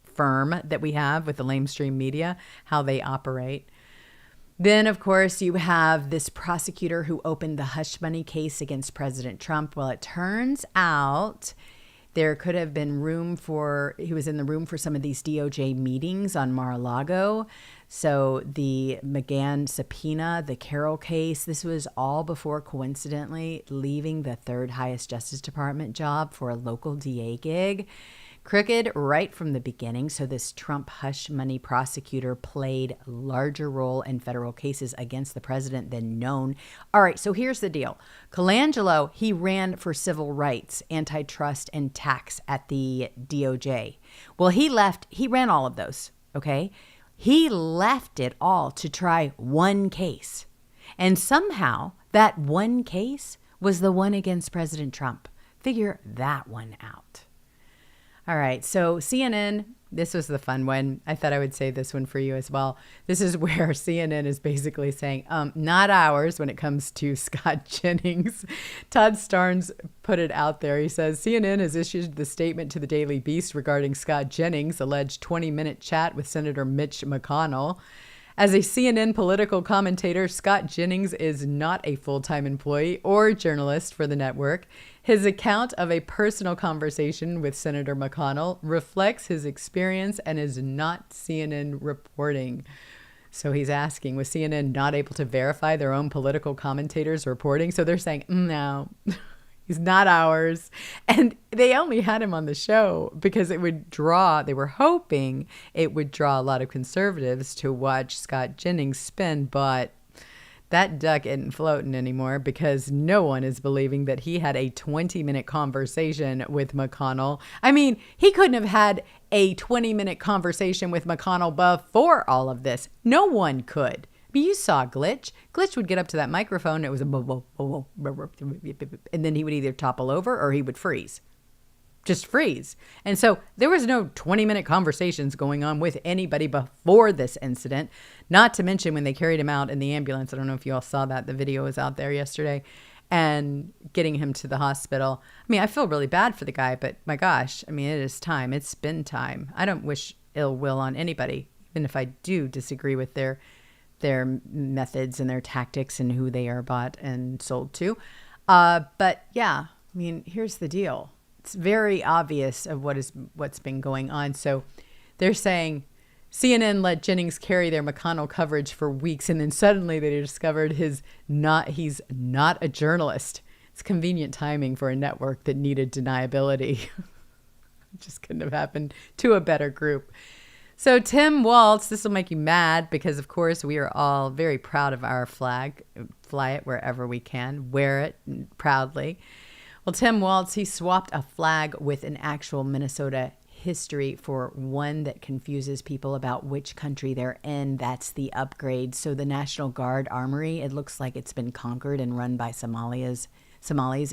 firm that we have with the lamestream media, how they operate. Then, of course, you have this prosecutor who opened the hush money case against President Trump. Well, it turns out there could have been he was in the room for some of these DOJ meetings on Mar-a-Lago. So the McGahn subpoena, the Carroll case, this was all before, coincidentally, leaving the third highest Justice Department job for a local DA gig. Crooked right from the beginning. So this Trump hush money prosecutor played a larger role in federal cases against the president than known. All right, so here's the deal. Colangelo, he ran for civil rights, antitrust, and tax at the DOJ. Well, he ran all of those, okay? He left it all to try one case. And somehow that one case was the one against President Trump. Figure that one out. All right, so CNN this was the fun one. I thought I would say this one for you as well. This is where CNN is basically saying, not ours when it comes to Scott Jennings. Todd Starnes put it out there. He says, CNN has issued the statement to the Daily Beast regarding Scott Jennings' alleged 20-minute chat with Senator Mitch McConnell. As a CNN political commentator, Scott Jennings is not a full-time employee or journalist for the network. His account of a personal conversation with Senator McConnell reflects his experience and is not CNN reporting. So he's asking, was CNN not able to verify their own political commentators' reporting? So they're saying, no, he's not ours. And they only had him on the show because it would draw, they were hoping it would draw a lot of conservatives to watch Scott Jennings spin, but that duck isn't floating anymore because no one is believing that he had a 20-minute conversation with McConnell. I mean, he couldn't have had a 20-minute conversation with McConnell before all of this. No one could. I mean, you saw Glitch. Glitch would get up to that microphone. And it was and then he would either topple over or he would freeze. Just freeze. And so there was no 20-minute conversations going on with anybody before this incident, not to mention when they carried him out in the ambulance. I don't know if you all saw that. The video was out there yesterday, and getting him to the hospital. I mean, I feel really bad for the guy, but my gosh, I mean, it is time. It's been time. I don't wish ill will on anybody, even if I do disagree with their methods and their tactics and who they are bought and sold to. But yeah, I mean, here's the deal. It's very obvious of what's been going on. So they're saying CNN let Jennings carry their McConnell coverage for weeks, and then suddenly they discovered he's not a journalist. It's convenient timing for a network that needed deniability. It just couldn't have happened to a better group. So Tim Waltz, this will make you mad because, of course, we are all very proud of our flag. Fly it wherever we can. Wear it proudly. Well, Tim Waltz, he swapped a flag with an actual Minnesota history for one that confuses people about which country they're in. That's the upgrade. So the National Guard Armory, it looks like it's been conquered and run by Somalis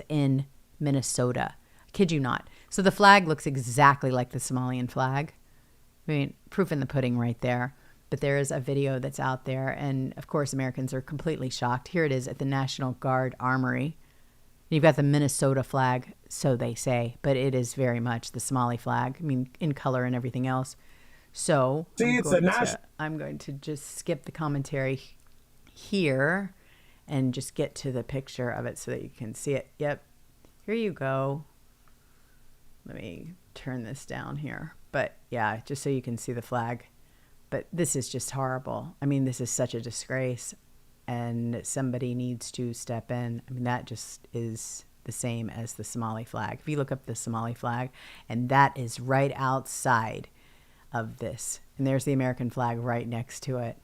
in Minnesota. I kid you not. So the flag looks exactly like the Somalian flag. I mean, proof in the pudding right there. But there is a video that's out there. And, of course, Americans are completely shocked. Here it is at the National Guard Armory. You've got the Minnesota flag, so they say, but it is very much the Somali flag. I mean, in color and everything else. So I'm going to just skip the commentary here and just get to the picture of it so that you can see it. Yep. Here you go. Let me turn this down here. But yeah, just so you can see the flag. But this is just horrible. I mean, this is such a disgrace. And somebody needs to step in. I mean, that just is the same as the Somali flag. If you look up the Somali flag, and that is right outside of this. And there's the American flag right next to it.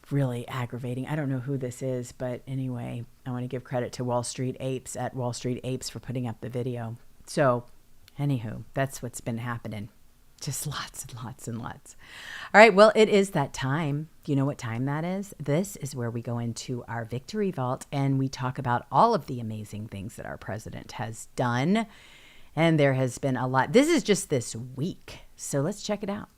Really aggravating. I don't know who this is, but anyway, I want to give credit to Wall Street Apes at Wall Street Apes for putting up the video. So, anywho, that's what's been happening. Just lots and lots and lots. All right, well, it is that time. Do you know what time that is? This is where we go into our victory vault and we talk about all of the amazing things that our president has done. And there has been a lot. This is just this week. So let's check it out.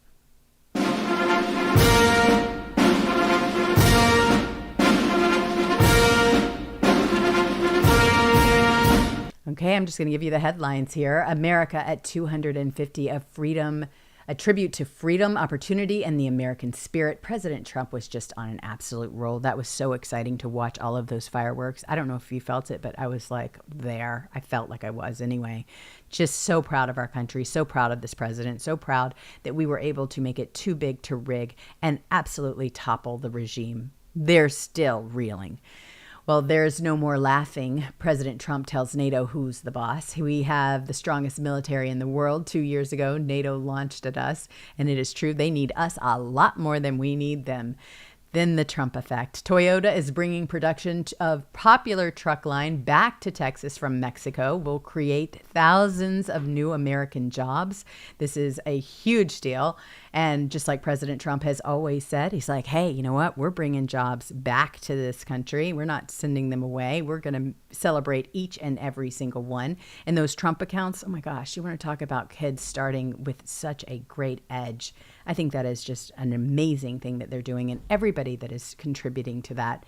Okay, I'm just going to give you the headlines here. America at 250, a tribute to freedom, opportunity, and the American spirit. President Trump was just on an absolute roll. That was so exciting to watch all of those fireworks. I don't know if you felt it, but I was like there. I felt like I was anyway. Just so proud of our country, so proud of this president, so proud that we were able to make it too big to rig and absolutely topple the regime. They're still reeling. Well, there's no more laughing. President Trump tells NATO who's the boss. We have the strongest military in the world. 2 years ago, NATO launched at us, and it is true. They need us a lot more than we need them. Then the Trump effect. Toyota is bringing production of popular truck line back to Texas from Mexico. Will create thousands of new American jobs. This is a huge deal. And just like President Trump has always said, he's like, hey, you know what? We're bringing jobs back to this country. We're not sending them away. We're going to celebrate each and every single one. And those Trump accounts, oh my gosh, you want to talk about kids starting with such a great edge. I think that is just an amazing thing that they're doing, and everybody that is contributing to that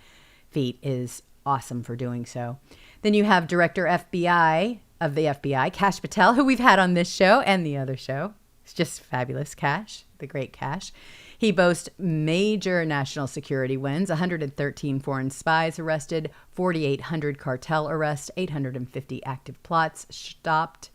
feat is awesome for doing so. Then you have Director FBI of the FBI, Kash Patel, who we've had on this show and the other show. It's just fabulous, Kash, the great Kash. He boasts major national security wins, 113 foreign spies arrested, 4,800 cartel arrests, 850 active plots stopped.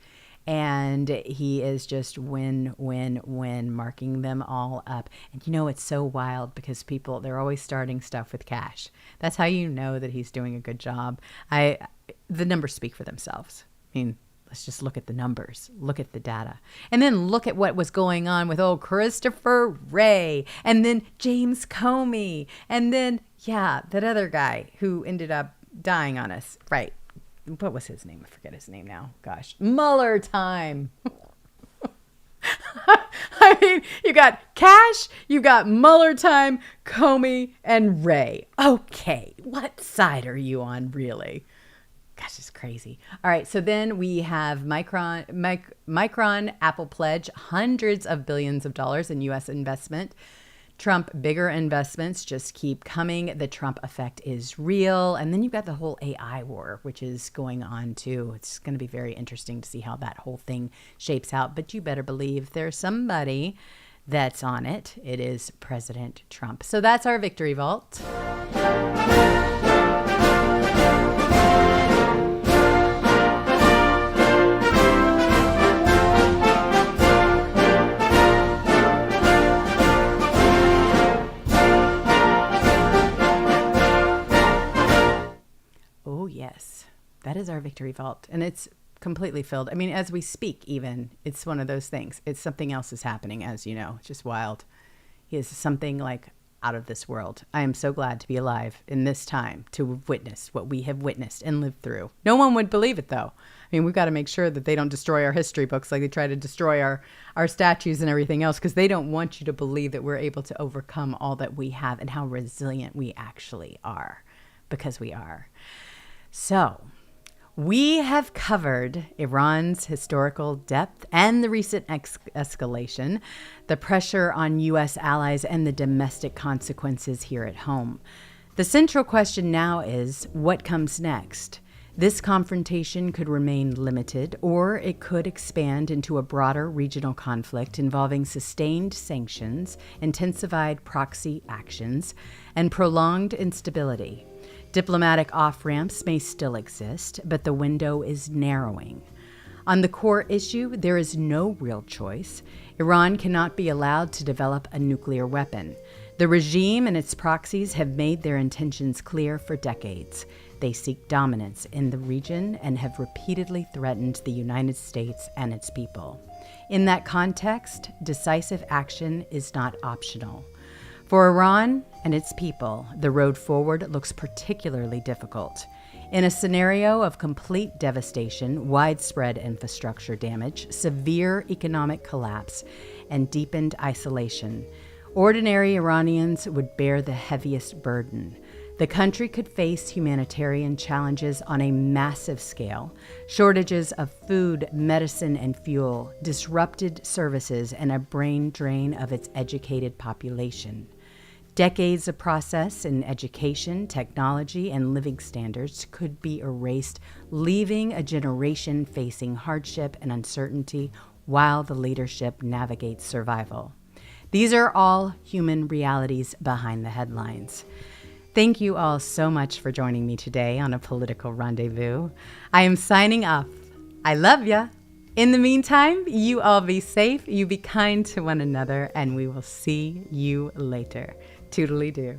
And he is just win, marking them all up. And you know, it's so wild because people, they're always starting stuff with Kash. That's how you know that he's doing a good job. The numbers speak for themselves. I mean, let's just look at the numbers, look at the data. And then look at what was going on with old Christopher Wray, and then James Comey, and then, that other guy who ended up dying on us. Right. What was his name? I forget his name now. Gosh. Mueller time. I mean, you got Kash, you got Mueller time, Comey, and Wray. Okay, what side are you on, really? Gosh, it's crazy. All right, so then we have Micron, Apple pledge hundreds of billions of dollars in U.S. investment. Trump, bigger investments just keep coming. The Trump effect is real. And then you've got the whole AI war, which is going on too. It's going to be very interesting to see how that whole thing shapes out. But you better believe there's somebody that's on it. It is President Trump. So that's our Victory Vault. Yes, that is our Victory Vault. And it's completely filled. I mean, as we speak, even, it's one of those things. It's something else is happening, as you know. It's just wild. He is something like out of this world. I am so glad to be alive in this time to witness what we have witnessed and lived through. No one would believe it, though. I mean, we've got to make sure that they don't destroy our history books like they try to destroy our statues and everything else, because they don't want you to believe that we're able to overcome all that we have and how resilient we actually are, because we are. So, we have covered Iran's historical depth and the recent escalation, the pressure on U.S. allies, and the domestic consequences here at home. The central question now is, what comes next? This confrontation could remain limited, or it could expand into a broader regional conflict involving sustained sanctions, intensified proxy actions, and prolonged instability. Diplomatic off-ramps may still exist, but the window is narrowing. On the core issue, there is no real choice. Iran cannot be allowed to develop a nuclear weapon. The regime and its proxies have made their intentions clear for decades. They seek dominance in the region and have repeatedly threatened the United States and its people. In that context, decisive action is not optional. For Iran and its people, the road forward looks particularly difficult. In a scenario of complete devastation, widespread infrastructure damage, severe economic collapse, and deepened isolation, ordinary Iranians would bear the heaviest burden. The country could face humanitarian challenges on a massive scale, shortages of food, medicine, and fuel, disrupted services, and a brain drain of its educated population. Decades of process in education, technology, and living standards could be erased, leaving a generation facing hardship and uncertainty while the leadership navigates survival. These are all human realities behind the headlines. Thank you all so much for joining me today on a political rendezvous. I am signing off. I love ya. In the meantime, you all be safe, you be kind to one another, and we will see you later. Toodly-doo.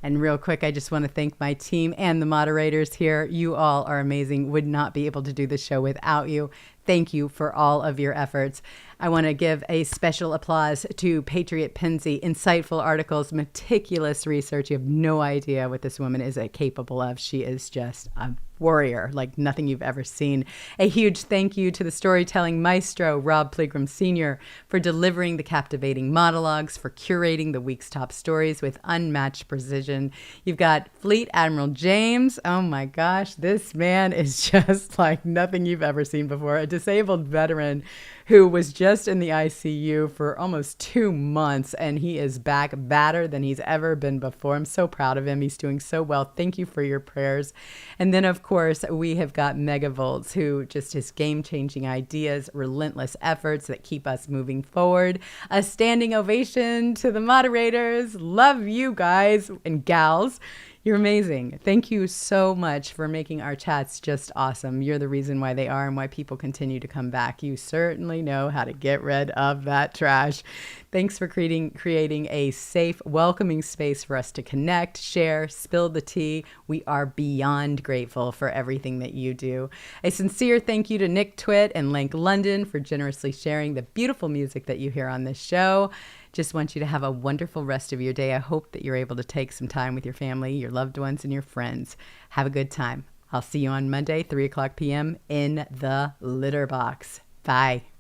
And real quick, I just want to thank my team and the moderators here. You all are amazing. Would not be able to do the show without you. Thank you for all of your efforts. I want to give a special applause to Patriot Penzi. Insightful articles, meticulous research. You have no idea what this woman is capable of. She is just a warrior like nothing you've ever seen. A huge thank you to the storytelling maestro, Rob Pligrim Sr., for delivering the captivating monologues, for curating the week's top stories with unmatched precision. You've got Fleet Admiral James. Oh my gosh, this man is just like nothing you've ever seen before. A disabled veteran who was just in the ICU for almost 2 months, and he is back badder than he's ever been before. I'm so proud of him. He's doing so well. Thank you for your prayers. And then, of course, we have got Megavolts, who just has game-changing ideas, relentless efforts that keep us moving forward. A standing ovation to the moderators. Love you guys and gals. You're amazing. Thank you so much for making our chats just awesome. You're the reason why they are and why people continue to come back. You certainly know how to get rid of that trash. Thanks for creating a safe, welcoming space for us to connect, share, spill the tea. We are beyond grateful for everything that you do. A sincere thank you to Nick Twitt and Lank London for generously sharing the beautiful music that you hear on this show. Just want you to have a wonderful rest of your day. I hope that you're able to take some time with your family, your loved ones, and your friends. Have a good time. I'll see you on Monday, 3 o'clock p.m. in the litter box. Bye.